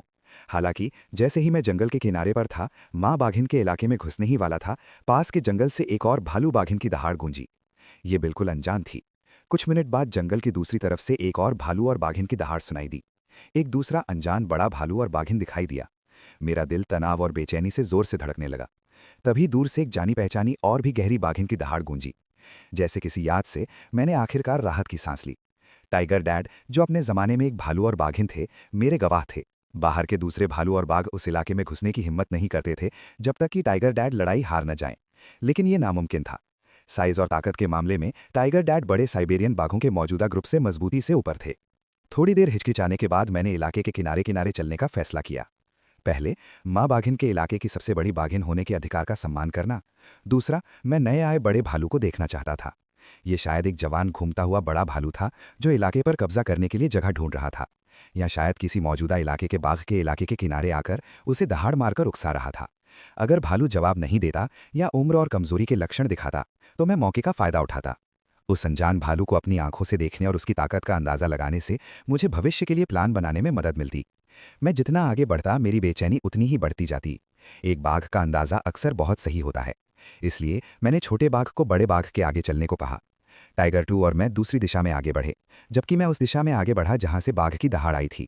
Speaker 3: हालांकि जैसे ही मैं जंगल के किनारे पर था, माँ बाघिन के इलाके में घुसने ही वाला था, पास के जंगल से एक और भालू बाघिन की दहाड़ गूंजी। ये बिल्कुल अनजान थी। कुछ मिनट बाद जंगल की दूसरी तरफ से एक और भालू और बाघिन की दहाड़ सुनाई दी। एक दूसरा अनजान बड़ा भालू और बाघिन दिखाई दिया। मेरा दिल तनाव और बेचैनी से जोर से धड़कने लगा। तभी दूर से एक जानी पहचानी और भी गहरी बाघिन की दहाड़ गूंजी। जैसे किसी याद से मैंने आखिरकार राहत की सांस ली। टाइगर डैड, जो अपने जमाने में एक भालू और बाघिन थे, मेरे गवाह थे। बाहर के दूसरे भालू और बाघ उस इलाके में घुसने की हिम्मत नहीं करते थे जब तक कि टाइगर डैड लड़ाई हार न जाएं। लेकिन ये नामुमकिन था। साइज और ताकत के मामले में टाइगर डैड बड़े साइबेरियन बाघों के मौजूदा ग्रुप से मजबूती से ऊपर थे। थोड़ी देर हिचकिचाने के बाद मैंने इलाके के किनारे किनारे चलने का फैसला किया। पहले, माँ बाघिन के इलाके की सबसे बड़ी बाघिन होने के अधिकार का सम्मान करना। दूसरा, मैं नए आए बड़े भालू को देखना चाहता था। ये शायद एक जवान घूमता हुआ बड़ा भालू था जो इलाके पर कब्जा करने के लिए जगह ढूंढ रहा था, या शायद किसी मौजूदा इलाके के बाघ के इलाके के किनारे आकर उसे दहाड़ मारकर उकसा रहा था। अगर भालू जवाब नहीं देता या उम्र और कमजोरी के लक्षण दिखाता तो मैं मौके का फायदा उठाता। उस अनजान भालू को अपनी आंखों से देखने और उसकी ताकत का अंदाजा लगाने से मुझे भविष्य के लिए प्लान बनाने में मदद मिलती। मैं जितना आगे बढ़ता, मेरी बेचैनी उतनी ही बढ़ती जाती। एक बाघ का अंदाजा अक्सर बहुत सही होता है, इसलिए मैंने छोटे बाघ को बड़े बाघ के आगे चलने को कहा। टाइगर 2 और मैं दूसरी दिशा में आगे बढ़े, जबकि मैं उस दिशा में आगे बढ़ा जहां से बाघ की दहाड़ आई थी।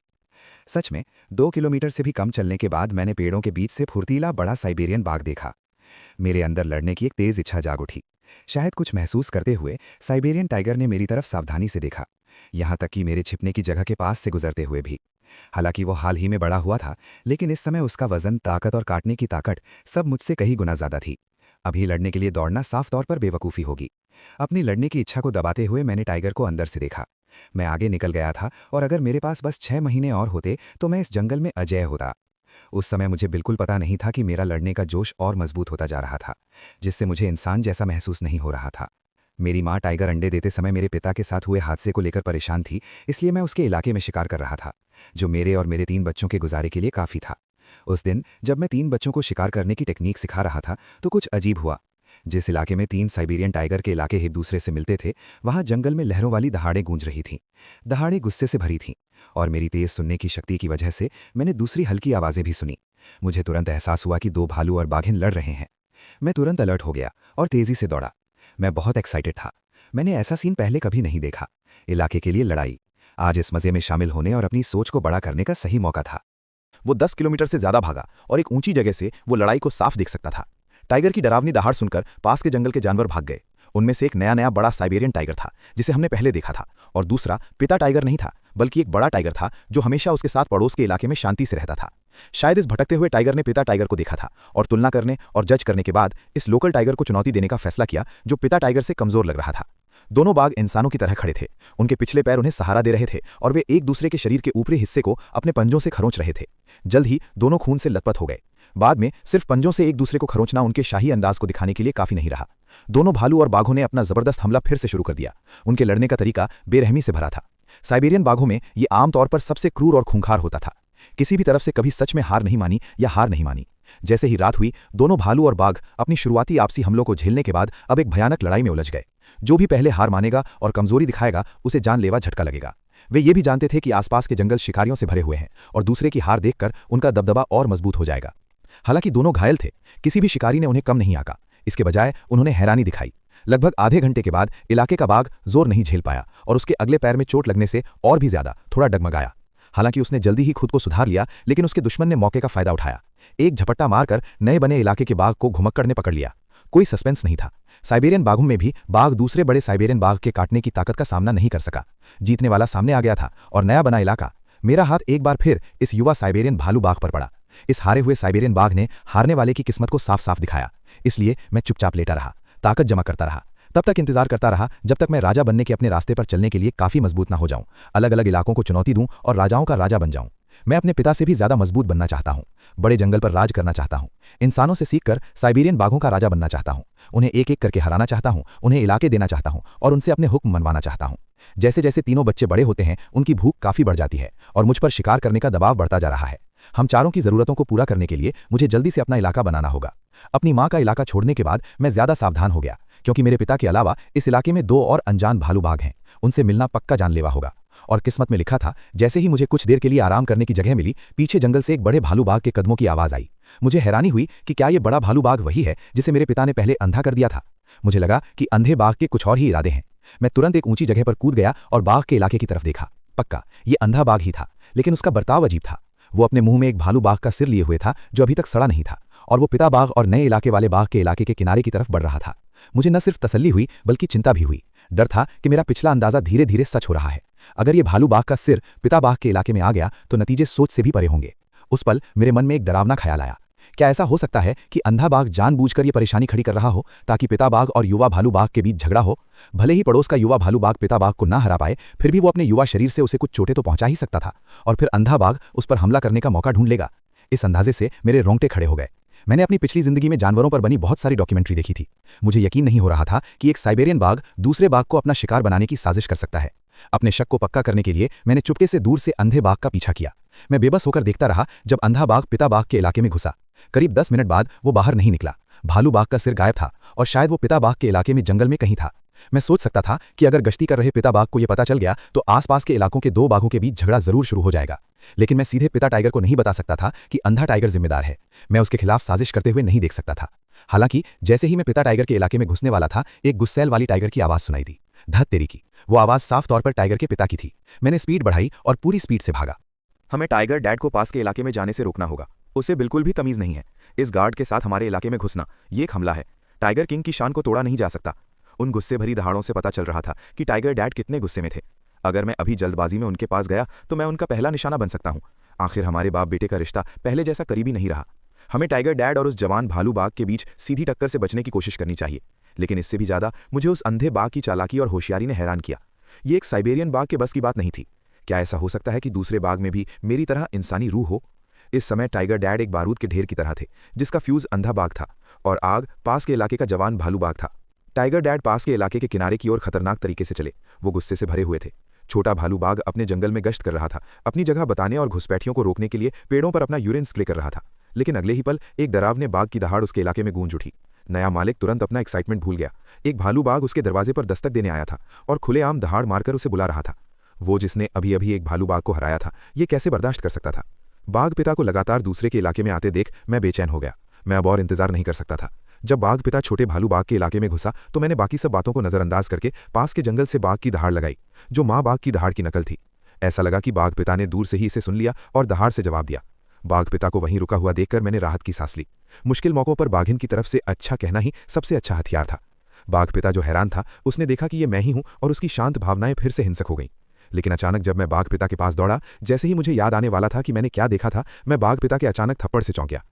Speaker 3: सच में 2 किलोमीटर से भी कम चलने के बाद मैंने पेड़ों के बीच से फुर्तीला बड़ा साइबेरियन बाघ देखा। मेरे अंदर लड़ने की एक तेज इच्छा जाग उठी। शायद कुछ महसूस करते हुए साइबेरियन टाइगर ने मेरी तरफ सावधानी से देखा, यहां तक कि मेरे छिपने की जगह के पास से गुजरते हुए भी। हालांकि वो हाल ही में बड़ा हुआ था, लेकिन इस समय उसका वजन, ताकत और काटने की ताकत सब मुझसे कहीं गुना ज्यादा थी। अभी लड़ने के लिए दौड़ना साफ तौर पर बेवकूफ़ी होगी। अपनी लड़ने की इच्छा को दबाते हुए मैंने टाइगर को अंदर से देखा। मैं आगे निकल गया था और अगर मेरे पास बस 6 महीने और होते तो मैं इस जंगल में अजेय होता। उस समय मुझे बिल्कुल पता नहीं था कि मेरा लड़ने का जोश और मजबूत होता जा रहा था, जिससे मुझे इंसान जैसा महसूस नहीं हो रहा था। मेरी माँ टाइगर अंडे देते समय मेरे पिता के साथ हुए हादसे को लेकर परेशान थी, इसलिए मैं उसके इलाके में शिकार कर रहा था, जो मेरे और मेरे 3 बच्चों के गुजारे के लिए काफ़ी था। उस दिन जब मैं 3 बच्चों को शिकार करने की टेक्निक सिखा रहा था तो कुछ अजीब हुआ। जिस इलाके में 3 साइबेरियन टाइगर के इलाके एक दूसरे से मिलते थे, वहां जंगल में लहरों वाली दहाड़ें गूंज रही थीं। दहाड़ें गुस्से से भरी थीं, और मेरी तेज सुनने की शक्ति की वजह से मैंने दूसरी हल्की आवाज़ें भी सुनी। मुझे तुरंत एहसास हुआ कि 2 भालू और बाघिन लड़ रहे हैं। मैं तुरंत अलर्ट हो गया और तेजी से दौड़ा। मैं बहुत एक्साइटेड था। मैंने ऐसा सीन पहले कभी नहीं देखा। इलाके के लिए लड़ाई। आज इस मजे में शामिल होने और अपनी सोच को बड़ा करने का सही मौका था।
Speaker 4: वो 10 किलोमीटर से ज्यादा भागा और एक ऊंची जगह से वो लड़ाई को साफ देख सकता था। टाइगर की डरावनी दहाड़ सुनकर पास के जंगल के जानवर भाग गए। उनमें से एक नया बड़ा साइबेरियन टाइगर था जिसे हमने पहले देखा था, और दूसरा पिता टाइगर नहीं था बल्कि एक बड़ा टाइगर था जो हमेशा उसके साथ पड़ोस के इलाके में शांति से रहता था। शायद इस भटकते हुए टाइगर ने पिता टाइगर को देखा था और तुलना करने और जज करने के बाद इस लोकल टाइगर को चुनौती देने का फैसला किया जो पिता टाइगर से कमजोर लग रहा था। दोनों बाघ इंसानों की तरह खड़े थे। उनके पिछले पैर उन्हें सहारा दे रहे थे और वे एक दूसरे के शरीर के ऊपरी हिस्से को अपने पंजों से खरोंच रहे थे। जल्द ही दोनों खून से लथपथ हो गए। बाद में सिर्फ पंजों से एक दूसरे को खरोंचना उनके शाही अंदाज को दिखाने के लिए काफी नहीं रहा। दोनों भालू और बाघों ने अपना जबरदस्त हमला फिर से शुरू कर दिया। उनके लड़ने का तरीका बेरहमी से भरा था। साइबेरियन बाघों में ये आमतौर पर सबसे क्रूर और खूंखार होता था। किसी भी तरफ से कभी सच में हार नहीं मानी या हार नहीं मानी। जैसे ही रात हुई, दोनों भालू और बाघ अपनी शुरुआती आपसी हमलों को झेलने के बाद अब एक भयानक लड़ाई में उलझ गए। जो भी पहले हार मानेगा और कमजोरी दिखाएगा उसे जानलेवा झटका लगेगा। वे ये भी जानते थे कि आसपास के जंगल शिकारियों से भरे हुए हैं और दूसरे की हार देखकर उनका दबदबा और मजबूत हो जाएगा। हालांकि दोनों घायल थे, किसी भी शिकारी ने उन्हें कम नहीं आंका। इसके बजाय उन्होंने हैरानी दिखाई। लगभग आधे घंटे के बाद इलाके का बाघ जोर नहीं झेल पाया और उसके अगले पैर में चोट लगने से और भी ज्यादा थोड़ा डगमगाया।
Speaker 3: हालांकि उसने जल्दी ही खुद को सुधार लिया, लेकिन उसके दुश्मन ने मौके का फायदा उठाया। एक झपट्टा मारकर नए बने इलाके के बाघ को घुमक्कड़ ने पकड़ लिया। कोई सस्पेंस नहीं था। साइबेरियन बाघों में भी बाघ दूसरे बड़े साइबेरियन बाघ के काटने की ताकत का सामना नहीं कर सका। जीतने वाला सामने आ गया था और नया बना इलाका। मेरा हाथ एक बार फिर इस युवा साइबेरियन भालू बाघ पर पड़ा। इस हारे हुए साइबेरियन बाघ ने हारने वाले की किस्मत को साफ साफ दिखाया। इसलिए मैं चुपचाप लेटा रहा, ताकत जमा करता रहा। तब तक इंतजार करता रहा जब तक मैं राजा बनने के अपने रास्ते पर चलने के लिए काफी मजबूत ना हो जाऊं, अलग अलग इलाकों को चुनौती दूं और राजाओं का राजा बन जाऊं। मैं अपने पिता से भी ज्यादा मजबूत बनना चाहता हूं, बड़े जंगल पर राज करना चाहता हूं, इंसानों से सीखकर साइबेरियन बाघों का राजा बनना चाहता हूं, उन्हें एक एक करके हराना चाहता हूं, उन्हें इलाके देना चाहता हूं और उनसे अपने हुक्म मनवाना चाहता हूं। जैसे जैसे तीनों बच्चे बड़े होते हैं, उनकी भूख काफी बढ़ जाती है और मुझ पर शिकार करने का दबाव बढ़ता जा रहा है। हम चारों की जरूरतों को पूरा करने के लिए मुझे जल्दी से अपना इलाका बनाना होगा। अपनी मां का इलाका छोड़ने के बाद मैं ज्यादा सावधान हो गया, क्योंकि मेरे पिता के अलावा इस इलाके में 2 और अनजान भालू बाघ हैं। उनसे मिलना पक्का जानलेवा होगा। और किस्मत में लिखा था, जैसे ही मुझे कुछ देर के लिए आराम करने की जगह मिली, पीछे जंगल से एक बड़े भालू बाघ के कदमों की आवाज आई। मुझे हैरानी हुई कि क्या ये बड़ा भालू बाघ वही है जिसे मेरे पिता ने पहले अंधा कर दिया था। मुझे लगा कि अंधे बाघ के कुछ और ही इरादे हैं। मैं तुरंत एक ऊंची जगह पर कूद गया और बाघ के इलाके की तरफ देखा। पक्का ये अंधा बाघ ही था, लेकिन उसका बर्ताव अजीब था। वो अपने मुंह में एक भालू बाघ का सिर लिए हुए था जो अभी तक सड़ा नहीं था, और वो पिता बाघ और नए इलाके वाले बाघ के इलाके के किनारे की तरफ बढ़ रहा था। मुझे न सिर्फ तसल्ली हुई बल्कि चिंता भी हुई। डर था कि मेरा पिछला अंदाजा धीरे धीरे सच हो रहा है। अगर ये भालू बाघ का सिर पिता बाघ के इलाके में आ गया तो नतीजे सोच से भी परे होंगे। उस पल मेरे मन में एक डरावना ख्याल आया। क्या ऐसा हो सकता है कि अंधा बाघ जानबूझकर ये परेशानी खड़ी कर रहा हो ताकि पिता बाघ और युवा भालू बाघ के बीच झगड़ा हो? भले ही पड़ोस का युवा भालू बाघ पिता बाघ को ना हरा पाए, फिर भी वो अपने युवा शरीर से उसे कुछ चोटें तो पहुंचा ही सकता था, और फिर अंधा बाघ उस पर हमला करने का मौका ढूंढ लेगा। इस अंदाजे से मेरे रोंगटे खड़े हो गए। मैंने अपनी पिछली जिंदगी में जानवरों पर बनी बहुत सारी डॉक्यूमेंट्री देखी थी। मुझे यकीन नहीं हो रहा था कि एक साइबेरियन बाघ दूसरे बाघ को अपना शिकार बनाने की साजिश कर सकता है। अपने शक को पक्का करने के लिए मैंने चुपके से दूर से अंधे बाघ का पीछा किया। मैं बेबस होकर देखता रहा जब अंधा बाघ पिता बाघ के इलाके में घुसा। करीब 10 मिनट बाद वो बाहर नहीं निकला। भालू बाघ का सिर गायब था और शायद वो पिता बाघ के इलाके में जंगल में कहीं था। मैं सोच सकता था कि अगर गश्ती कर रहे पिता बाघ को यह पता चल गया तो आसपास के इलाकों के 2 बाघों के बीच झगड़ा जरूर शुरू हो जाएगा। लेकिन मैं सीधे पिता टाइगर को नहीं बता सकता था कि अंधा टाइगर जिम्मेदार है। मैं उसके खिलाफ साजिश करते हुए नहीं देख सकता था। हालांकि जैसे ही मैं पिता टाइगर के इलाके में घुसने वाला था, एक गुस्सैल वाली टाइगर की आवाज सुनाई दी। धत तेरी की! वो आवाज साफ तौर पर टाइगर के पिता की थी। मैंने स्पीड बढ़ाई और पूरी स्पीड से भागा।
Speaker 1: हमें टाइगर डैड को पास के इलाके में जाने से रोकना होगा। उसे बिल्कुल भी तमीज नहीं है। इस गार्ड के साथ हमारे इलाके में घुसना ये एक हमला है। टाइगर किंग की शान को तोड़ा नहीं जा सकता। उन गुस्से भरी दहाड़ों से पता चल रहा था कि टाइगर डैड कितने गुस्से में थे। अगर मैं अभी जल्दबाजी में उनके पास गया तो मैं उनका पहला निशाना बन सकता हूं। आखिर हमारे बाप बेटे का रिश्ता पहले जैसा करीबी नहीं रहा। हमें टाइगर डैड और उस जवान भालू बाघ के बीच सीधी टक्कर से बचने की कोशिश करनी चाहिए। लेकिन इससे भी ज्यादा मुझे उस अंधे बाघ की चालाकी और होशियारी ने हैरान किया। ये एक साइबेरियन बाघ के बस की बात नहीं थी। क्या ऐसा हो सकता है कि दूसरे बाघ में भी मेरी तरह इंसानी रूह हो? इस समय टाइगर डैड एक बारूद के ढेर की तरह थे, जिसका फ्यूज अंधा बाघ था और आग पास के इलाके का जवान भालू बाघ था। टाइगर डैड पास के इलाके के किनारे की ओर खतरनाक तरीके से चले। वो गुस्से से भरे हुए थे। छोटा भालू बाघ अपने जंगल में गश्त कर रहा था, अपनी जगह बताने और घुसपैठियों को रोकने के लिए पेड़ों पर अपना यूरिन स्प्रे कर रहा था। लेकिन अगले ही पल एक डरावने बाघ की दहाड़ उसके इलाके में गूंज उठी। नया मालिक तुरंत अपना एक्साइटमेंट भूल गया। एक भालू बाघ उसके दरवाजे पर दस्तक देने आया था और खुलेआम दहाड़ मारकर उसे बुला रहा था। वो जिसने अभी अभी एक भालू बाघ को हराया था, ये कैसे बर्दाश्त कर सकता था? बाघ पिता को लगातार दूसरे के इलाके में आते देख मैं बेचैन हो गया। मैं अब और इंतजार नहीं कर सकता था। जब बाघ पिता छोटे भालू बाघ के इलाके में घुसा तो मैंने बाकी सब बातों को नजरअंदाज करके पास के जंगल से बाघ की दहाड़ लगाई, जो माँ बाघ की दहाड़ की नकल थी। ऐसा लगा कि बाघ पिता ने दूर से ही इसे सुन लिया और दहाड़ से जवाब दिया। बाघ पिता को वहीं रुका हुआ देखकर मैंने राहत की सांस ली। मुश्किल मौकों पर बाघिन की तरफ से अच्छा कहना ही सबसे अच्छा हथियार था। बाघ पिता जो हैरान था, उसने देखा कि ये मैं ही हूं और उसकी शांत भावनाएं फिर से हिंसक हो गईं। लेकिन अचानक जब मैं बाघ पिता के पास दौड़ा, जैसे ही मुझे याद आने वाला था कि मैंने क्या देखा था, मैं बाघ पिता के अचानक थप्पड़ से चौंक गया।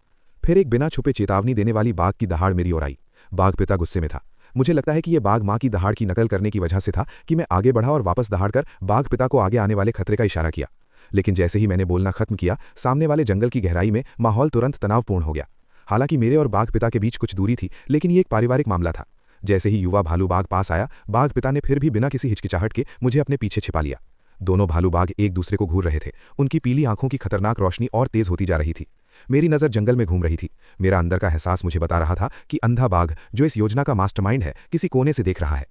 Speaker 1: फिर एक बिना छुपे चेतावनी देने वाली बाघ की दहाड़ मेरी ओर आई। बाघ पिता गुस्से में था। मुझे लगता है कि यह बाघ माँ की दहाड़ की नकल करने की वजह से था कि मैं आगे बढ़ा और वापस दहाड़ कर बाघ पिता को आगे आने वाले खतरे का इशारा किया। लेकिन जैसे ही मैंने बोलना खत्म किया, सामने वाले जंगल की गहराई में माहौल तुरंत तनावपूर्ण हो गया। हालांकि मेरे और बाघ पिता के बीच कुछ दूरी थी, लेकिन ये एक पारिवारिक मामला था। जैसे ही युवा भालू बाघ पास आया, बाघ पिता ने फिर भी बिना किसी हिचकिचाहट के मुझे अपने पीछे छिपा लिया। दोनों भालू बाघ एक दूसरे को घूर रहे थे। उनकी पीली आंखों की खतरनाक रोशनी और तेज होती जा रही थी। मेरी नज़र जंगल में घूम रही थी। मेरा अंदर का एहसास मुझे बता रहा था कि अंधा बाघ, जो इस योजना का मास्टरमाइंड है, किसी कोने से देख रहा है।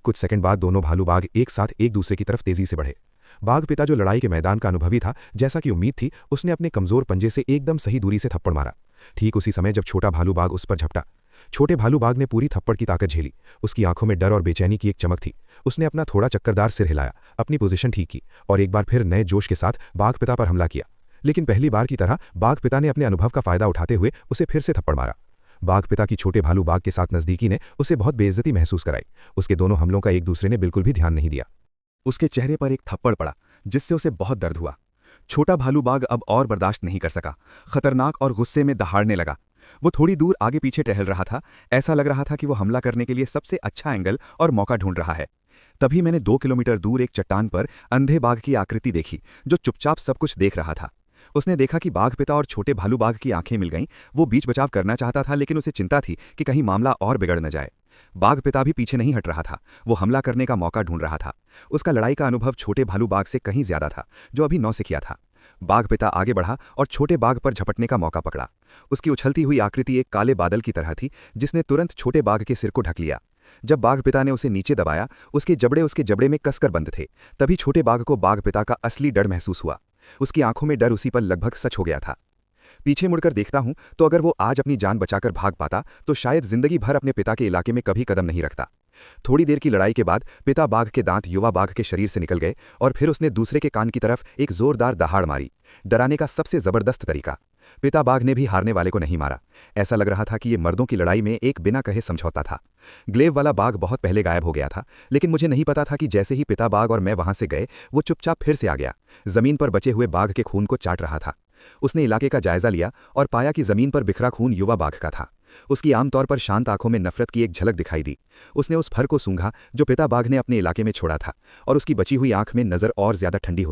Speaker 1: कुछ सेकंड बाद दोनों भालू बाघ एक साथ एक दूसरे की तरफ तेजी से बढ़े। बाघ पिता, जो लड़ाई के मैदान का अनुभवी था, जैसा कि उम्मीद थी, उसने अपने कमजोर पंजे से एकदम सही दूरी से थप्पड़ मारा। ठीक उसी समय जब छोटा भालू बाघ उस पर झपटा,
Speaker 4: छोटे भालू बाघ ने पूरी थप्पड़ की ताकत झेली। उसकी आंखों में डर और बेचैनी की एक चमक थी। उसने अपना थोड़ा चक्करदार सिर हिलाया, अपनी पोजीशन ठीक की और एक बार फिर नए जोश के साथ बाघ पिता पर हमला किया। लेकिन पहली बार की तरह बाघ पिता ने अपने अनुभव का फायदा उठाते हुए उसे फिर से थप्पड़ मारा। बाघ पिता की छोटे भालू बाघ के साथ नजदीकी ने उसे बहुत बेइज्जती महसूस कराई। उसके दोनों हमलों का एक दूसरे ने बिल्कुल भी ध्यान नहीं दिया।
Speaker 3: उसके चेहरे पर एक थप्पड़ पड़ा जिससे उसे बहुत दर्द हुआ। छोटा भालू बाघ अब और बर्दाश्त नहीं कर सका, खतरनाक और गुस्से में दहाड़ने लगा। वो थोड़ी दूर आगे पीछे टहल रहा था। ऐसा लग रहा था कि वो हमला करने के लिए सबसे अच्छा एंगल और मौका ढूंढ रहा है। तभी मैंने 2 किलोमीटर दूर एक चट्टान पर अंधे बाघ की आकृति देखी जो चुपचाप सब कुछ देख रहा था। उसने देखा कि बाघ पिता और छोटे भालू बाघ की आंखें मिल गईं। वो बीच बचाव करना चाहता था, लेकिन उसे चिंता थी कि कहीं मामला और बिगड़ न जाए। बाघ पिता भी पीछे नहीं हट रहा था। वो हमला करने का मौका ढूंढ रहा था। उसका लड़ाई का अनुभव छोटे भालू बाघ से कहीं ज्यादा था, जो अभी नौसिखिया था। बाघ पिता आगे बढ़ा और छोटे बाघ पर झपटने का मौका पकड़ा। उसकी उछलती हुई आकृति एक काले बादल की तरह थी, जिसने तुरंत छोटे बाघ के सिर को ढक लिया। जब बाघ पिता ने उसे नीचे दबाया, उसके जबड़े में कसकर बंद थे। तभी छोटे बाघ को बाघ पिता का असली डर महसूस हुआ। उसकी आंखों में डर उसी पर लगभग सच हो गया था। पीछे मुड़कर देखता हूं तो अगर वो आज अपनी जान बचाकर भाग पाता तो शायद जिंदगी भर अपने पिता के इलाके में कभी कदम नहीं रखता। थोड़ी देर की लड़ाई के बाद पिता बाघ के दांत युवा बाघ के शरीर से निकल गए और फिर उसने दूसरे के कान की तरफ एक जोरदार दहाड़ मारी। डराने का सबसे जबरदस्त तरीका। पिता बाघ ने भी हारने वाले को नहीं मारा। ऐसा लग रहा था कि ये मर्दों की लड़ाई में एक बिना कहे समझौता था। ग्लेव वाला बाघ बहुत पहले गायब हो गया था, लेकिन मुझे नहीं पता था कि जैसे ही पिता बाघ और मैं वहां से गए, वो चुपचाप फिर से आ गया। जमीन पर बचे हुए बाघ के खून को चाट रहा था। उसने इलाके का जायजा लिया और पाया कि जमीन पर बिखरा खून युवा बाघ का था। उसकी आमतौर पर शांत आंखों में नफरत की एक झलक दिखाई दी। उसने उस फर को सूंघा जो पिता बाघ ने अपने इलाके में छोड़ा था, और उसकी बची हुई आंख में नजर और ज्यादा ठंडी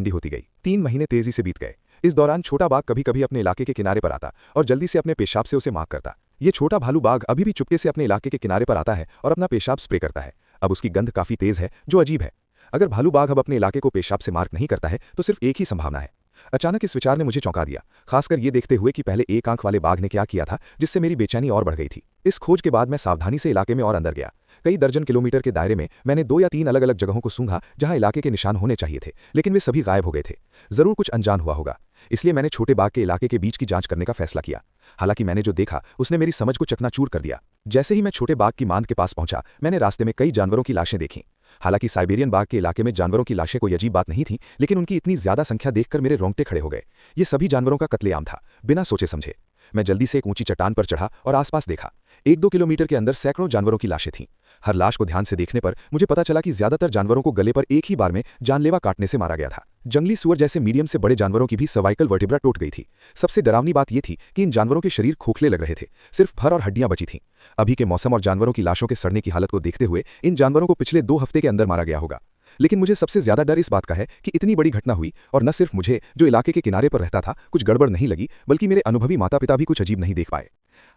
Speaker 3: होती गई। 3 महीने तेजी से बीत गए। इस दौरान छोटा बाघ कभी कभी अपने इलाके के किनारे पर आता और जल्दी से अपने पेशाब से उसे मार्क करता। ये छोटा भालू बाघ अभी भी चुपके से अपने इलाके के किनारे पर आता है और अपना पेशाब स्प्रे करता है। अब उसकी गंध काफी तेज है, जो अजीब है। अगर भालू बाघ अब अपने इलाके को पेशाब से मार्क नहीं करता है तो सिर्फ एक ही संभावना है। अचानक इस विचार ने मुझे चौंका दिया, खासकर ये देखते हुए कि पहले एक आंख वाले बाघ ने क्या किया था, जिससे मेरी बेचैनी और बढ़ गई थी। इस खोज के बाद मैं सावधानी से इलाके में और अंदर गया। कई दर्जन किलोमीटर के दायरे में मैंने 2 या 3 अलग अलग जगहों को सूंघा जहां इलाके के निशान होने चाहिए थे, लेकिन वे सभी गायब हो गए थे। जरूर कुछ अनजान हुआ होगा, इसलिए मैंने छोटे बाघ के इलाके के बीच की जांच करने का फैसला किया। हालांकि मैंने जो देखा उसने मेरी समझ को चकनाचूर कर दिया। जैसे ही मैं छोटे बाघ की मांद के पास पहुंचा, मैंने रास्ते में कई जानवरों की लाशें देखीं। हालांकि साइबेरियन बाघ के इलाके में जानवरों की लाशें कोई अजीब बात नहीं थी, लेकिन उनकी इतनी ज्यादा संख्या देखकर मेरे रोंगटे खड़े हो गए। ये सभी जानवरों का कत्लेआम था, बिना सोचे समझे। मैं जल्दी से एक ऊंची चट्टान पर चढ़ा और आसपास देखा। 1-2 किलोमीटर के अंदर सैकड़ों जानवरों की लाशें थीं। हर लाश को ध्यान से देखने पर मुझे पता चला कि ज्यादातर जानवरों को गले पर एक ही बार में जानलेवा काटने से मारा गया था। जंगली सुअर जैसे मीडियम से बड़े जानवरों की भी सर्वाइकल वर्टिब्रा टूट गई थी। सबसे डरावनी बात यह थी कि इन जानवरों के शरीर खोखले लग रहे थे, सिर्फ फर और हड्डियां बची थीं। अभी के मौसम और जानवरों की लाशों के सड़ने की हालत को देखते हुए इन जानवरों को पिछले 2 हफ्ते के अंदर मारा गया होगा। लेकिन मुझे सबसे ज्यादा डर इस बात का है कि इतनी बड़ी घटना हुई और न सिर्फ मुझे, जो इलाके के किनारे पर रहता था, कुछ गड़बड़ नहीं लगी, बल्कि मेरे अनुभवी माता पिता भी कुछ अजीब नहीं देख पाए।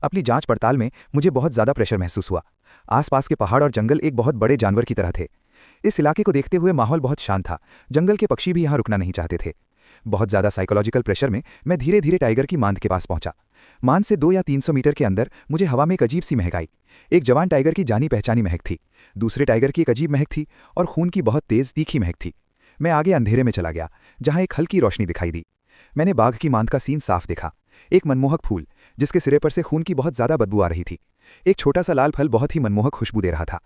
Speaker 5: अपनी जांच पड़ताल में मुझे बहुत ज्यादा प्रेशर महसूस हुआ। आसपास के पहाड़ और जंगल एक बहुत बड़े जानवर की तरह थे। इस इलाके को देखते हुए माहौल बहुत शांत था। जंगल के पक्षी भी यहाँ रुकना नहीं चाहते थे। बहुत ज्यादा साइकोलॉजिकल प्रेशर में मैं धीरे धीरे टाइगर की मांद के पास पहुंचा। मांद से 2 या 300 मीटर के अंदर मुझे हवा में एक अजीब सी महक आई। एक जवान टाइगर की जानी पहचानी महक थी, दूसरे टाइगर की एक अजीब महक थी और खून की बहुत तेज तीखी महक थी। मैं आगे अंधेरे में चला गया, जहां एक हल्की रोशनी दिखाई दी। मैंने बाघ की मांद का सीन साफ देखा। एक मनमोहक फूल जिसके सिरे पर से खून की बहुत ज्यादा बदबू आ रही थी। एक छोटा सा लाल फल बहुत ही मनमोहक खुशबू दे रहा था।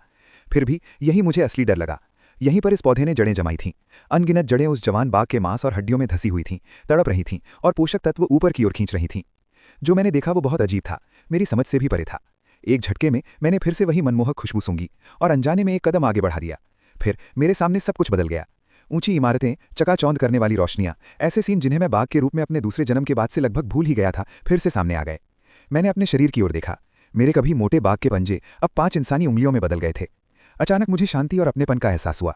Speaker 5: फिर भी यही मुझे असली डर लगा। यहीं पर इस पौधे ने जड़ें जमाई थीं। अनगिनत जड़ें उस जवान बाघ के मांस और हड्डियों में धसी हुई थीं, तड़प रही थीं और पोषक तत्व ऊपर की ओर खींच रही थीं। जो मैंने देखा वो बहुत अजीब था, मेरी समझ से भी परे था। एक झटके में मैंने फिर से वही मनमोहक खुशबू सूंघी और अनजाने में एक कदम आगे बढ़ा दिया। फिर मेरे सामने सब कुछ बदल गया। ऊंची इमारतें, चकाचौंध करने वाली रोशनियां, ऐसे सीन जिन्हें मैं बाघ के रूप में अपने दूसरे जन्म के बाद से लगभग भूल ही गया था, फिर से सामने आ गए। मैंने अपने शरीर की ओर देखा। मेरे कभी मोटे बाघ के पंजे अब 5 इंसानी उंगलियों में बदल गए थे। अचानक मुझे शांति और अपनेपन का एहसास हुआ।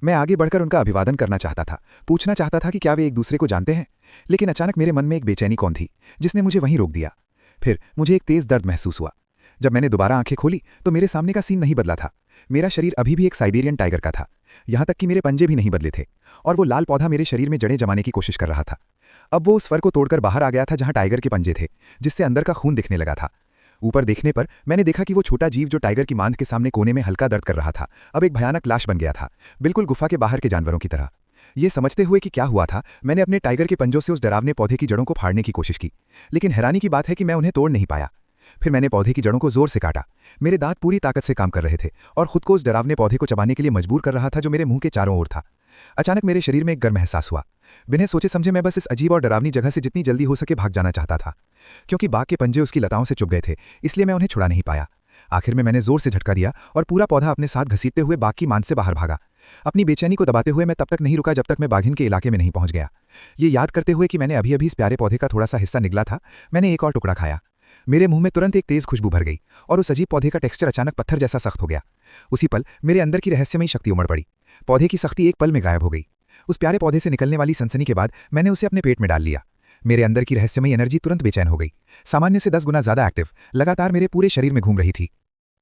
Speaker 5: मैं आगे बढ़कर उनका अभिवादन करना चाहता था, पूछना चाहता था कि क्या वे एक दूसरे को जानते हैं। लेकिन अचानक मेरे मन में एक बेचैनी कौन थी, जिसने मुझे वहीं रोक दिया। फिर मुझे एक तेज दर्द महसूस हुआ। जब मैंने दोबारा आंखें खोली तो मेरे सामने का सीन नहीं बदला था। मेरा शरीर अभी भी एक साइबेरियन टाइगर का था, यहां तक कि मेरे पंजे भी नहीं बदले थे, और वो लाल पौधा मेरे शरीर में जड़ें जमाने की कोशिश कर रहा था। अब वो उस फर को तोड़कर बाहर आ गया था जहां टाइगर के पंजे थे, जिससे अंदर का खून दिखने लगा था। ऊपर देखने पर मैंने देखा कि वो छोटा जीव जो टाइगर की मांद के सामने कोने में हल्का दर्द कर रहा था, अब एक भयानक लाश बन गया था, बिल्कुल गुफा के बाहर के जानवरों की तरह। ये समझते हुए कि क्या हुआ था, मैंने अपने टाइगर के पंजों से उस डरावने पौधे की जड़ों को फाड़ने की कोशिश की, लेकिन हैरानी की बात है कि मैं उन्हें तोड़ नहीं पाया। फिर मैंने पौधे की जड़ों को जोर से काटा। मेरे दांत पूरी ताकत से काम कर रहे थे और खुद को उस डरावने पौधे को चबाने के लिए मजबूर कर रहा था जो मेरे मुंह के चारों ओर था। अचानक मेरे शरीर में एक गर्म एहसास हुआ। बिना सोचे समझे मैं बस इस अजीब और डरावनी जगह से जितनी जल्दी हो सके भाग जाना चाहता था। क्योंकि बाघ के पंजे उसकी लताओं से चुभ गए थे, इसलिए मैं उन्हें छुड़ा नहीं पाया। आखिर में मैंने जोर से झटका दिया और पूरा पौधा अपने साथ घसीटते हुए बाघ की मान से बाहर भागा। अपनी बेचैनी को दबाते हुए मैं तब तक नहीं रुका जब तक मैं बाघिन के इलाके में नहीं पहुंच गया। ये याद करते हुए कि मैंने अभी अभी इस प्यारे पौधे का थोड़ा सा हिस्सा निगला था, मैंने एक और टुकड़ा खाया। मेरे मुंह में तुरंत एक तेज खुशबू भर गई और उस अजीब पौधे का टेक्सचर अचानक पत्थर जैसा सख्त हो गया। उसी पल मेरे अंदर की रहस्यमयी शक्ति उमड़ पड़ी। पौधे की सख्ती एक पल में गायब हो गई। उस प्यारे पौधे से निकलने वाली सनसनी के बाद मैंने उसे अपने पेट में डाल लिया। मेरे अंदर की रहस्यमयी एनर्जी तुरंत बेचैन हो गई, सामान्य से 10 गुना ज्यादा एक्टिव, लगातार मेरे पूरे शरीर में घूम रही थी।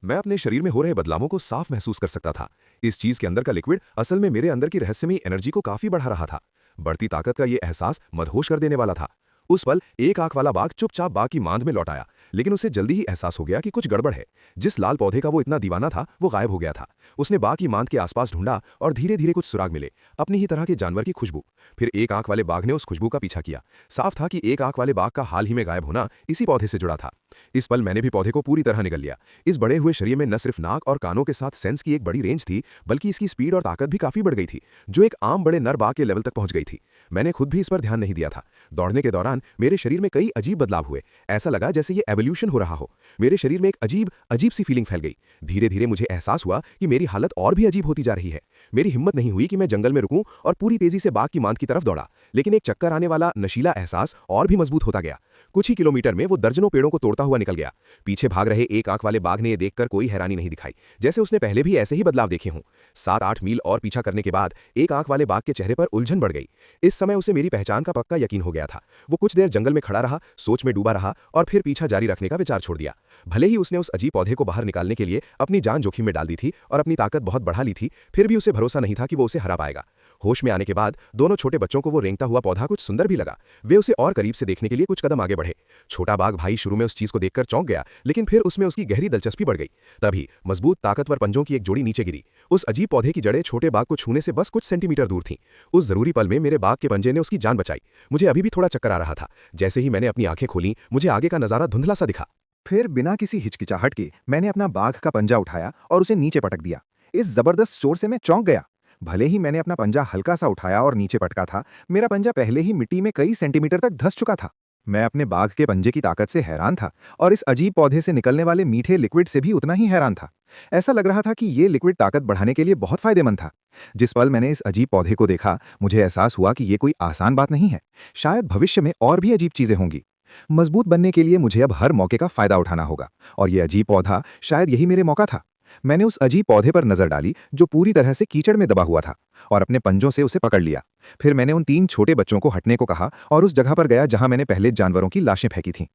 Speaker 1: मैं अपने शरीर में हो रहे बदलावों को साफ महसूस कर सकता था। इस चीज के अंदर का लिक्विड असल में मेरे अंदर की रहस्यमयी एनर्जी को काफी बढ़ा रहा था। बढ़ती ताकत का ये एहसास मदहोश कर देने वाला था। उस पल एक आंख वाला बाघ चुपचाप बाघ की मांद में लौट आया, लेकिन उसे जल्दी ही एहसास हो गया कि कुछ गड़बड़ है। जिस लाल पौधे का वो इतना दीवाना था वो गायब हो गया था। उसने बाघ की मांद के आसपास ढूंढा और धीरे धीरे कुछ सुराग मिले, अपनी ही तरह के जानवर की खुशबू। फिर एक आंख वाले बाघ ने उस खुशबू का पीछा किया। साफ था कि एक आंख वाले बाघ का हाल ही में गायब होना इसी पौधे से जुड़ा था। इस पल मैंने भी पौधे को पूरी तरह निगल लिया। इस बड़े हुए शरीर में न सिर्फ नाक और कानों के साथ सेंस की एक बड़ी रेंज थी, बल्कि इसकी स्पीड और ताकत भी काफी बढ़ गई थी, जो एक आम बड़े नर बाघ के लेवल तक पहुंच गई थी। मैंने खुद भी इस पर ध्यान नहीं दिया था। दौड़ने के दौरान मेरे शरीर में कई अजीब बदलाव हुए। ऐसा लगा जैसे ये एवोल्यूशन हो रहा हो। मेरे शरीर में एक अजीब अजीब सी फीलिंग फैल गई। धीरे धीरे मुझे एहसास हुआ कि मेरी हालत और भी अजीब होती जा रही है। मेरी हिम्मत नहीं हुई कि मैं जंगल में रुकूं और पूरी तेजी से बाघ की मांद की तरफ दौड़ा, लेकिन एक चक्कर आने वाला नशीला एहसास और भी मजबूत होता गया। कुछ ही किलोमीटर में वो दर्जनों पेड़ों को तोड़ता हुआ निकल गया। पीछे भाग रहे एक आंख वाले बाघ ने यह देखकर कोई हैरानी नहीं दिखाई, जैसे उसने पहले भी ऐसे ही बदलाव देखे हों। 7-8 मील और पीछा करने के बाद एक आंख वाले बाघ के चेहरे पर उलझन बढ़ गई। इस समय उसे मेरी पहचान का पक्का यकीन हो गया था। वो कुछ देर जंगल में खड़ा रहा, सोच में डूबा रहा और फिर पीछा जारी रखने का विचार छोड़ दिया। भले ही उसने उस अजीब पौधे को बाहर निकालने के लिए अपनी जान जोखिम में डाल दी थी और अपनी ताकत बहुत बढ़ा ली थी, फिर भी उसे भरोसा नहीं था कि वो उसे हरा पाएगा। होश में आने के बाद दोनों छोटे बच्चों को वो रेंगता हुआ पौधा कुछ सुंदर भी लगा। वे उसे और करीब से देखने के लिए कुछ कदम आगे बढ़े। छोटा बाघ भाई शुरू में उस चीज को देखकर चौंक गया, लेकिन फिर उसमें उसकी गहरी दिलचस्पी बढ़ गई। तभी मजबूत ताकतवर पंजों की एक जोड़ी नीचे गिरी। उस अजीब पौधे की जड़ें छोटे बाघ को छूने से बस कुछ सेंटीमीटर दूर थीं। उस जरूरी पल में मेरे बाघ के पंजे ने उसकी जान बचाई। मुझे अभी भी थोड़ा चक्कर आ रहा था। जैसे ही मैंने अपनी आंखें खोली, मुझे आगे का नजारा धुंधला सा दिखा।
Speaker 3: फिर बिना किसी हिचकिचाहट के मैंने अपना बाघ का पंजा उठाया और उसे नीचे पटक दिया। इस जबरदस्त शोर से मैं चौंक गया। भले ही मैंने अपना पंजा हल्का सा उठाया और नीचे पटका था, मेरा पंजा पहले ही मिट्टी में कई सेंटीमीटर तक धंस चुका था। मैं अपने बाघ के पंजे की ताकत से हैरान था और इस अजीब पौधे से निकलने वाले मीठे लिक्विड से भी उतना ही हैरान था। ऐसा लग रहा था कि ये लिक्विड ताकत बढ़ाने के लिए बहुत फायदेमंद था। जिस पल मैंने इस अजीब पौधे को देखा, मुझे एहसास हुआ कि ये कोई आसान बात नहीं है। शायद भविष्य में और भी अजीब चीजें होंगी। मजबूत बनने के लिए मुझे अब हर मौके का फायदा उठाना होगा, और ये अजीब पौधा शायद यही मेरे मौका था। मैंने उस अजीब पौधे पर नजर डाली जो पूरी तरह से कीचड़ में दबा हुआ था, और अपने पंजों से उसे पकड़ लिया। फिर मैंने उन 3 छोटे बच्चों को हटने को कहा और उस जगह पर गया जहां मैंने पहले जानवरों की लाशें फेंकी थीं।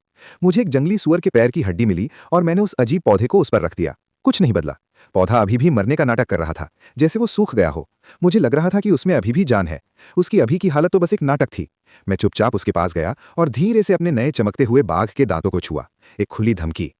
Speaker 3: मुझे एक जंगली सूअर के पैर की हड्डी मिली और मैंने उस अजीब पौधे को उस पर रख दिया। कुछ नहीं बदला। पौधा अभी भी मरने का नाटक कर रहा था, जैसे वो सूख गया हो। मुझे लग रहा था कि उसमें अभी भी जान है। उसकी अभी की हालत तो बस एक नाटक थी। मैं चुपचाप उसके पास गया और धीरे से अपने नए चमकते हुए बाघ के दांतों को छुआ। एक खुली धमकी।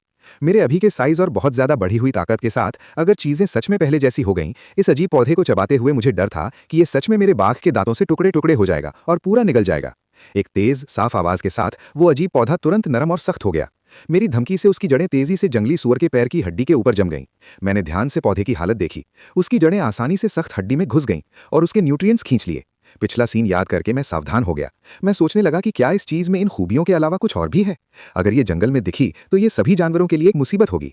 Speaker 3: मेरे अभी के साइज और बहुत ज्यादा बढ़ी हुई ताकत के साथ अगर चीजें सच में पहले जैसी हो गईं, इस अजीब पौधे को चबाते हुए मुझे डर था कि ये सच में मेरे बाघ के दांतों से टुकड़े टुकड़े हो जाएगा और पूरा निगल जाएगा। एक तेज साफ आवाज के साथ वो अजीब पौधा तुरंत नरम और सख्त हो गया। मेरी धमकी से उसकी जड़ें तेजी से जंगली सूअर के पैर की हड्डी के ऊपर जम गईं। मैंने ध्यान से पौधे की हालत देखी। उसकी जड़ें आसानी से सख्त हड्डी में घुस गईं और उसके न्यूट्रिएंट्स खींच लिए। पिछला सीन याद करके मैं सावधान हो गया। मैं सोचने लगा कि क्या इस चीज में इन खूबियों के अलावा कुछ और भी है। अगर ये जंगल में दिखी तो ये सभी जानवरों के लिए एक मुसीबत होगी।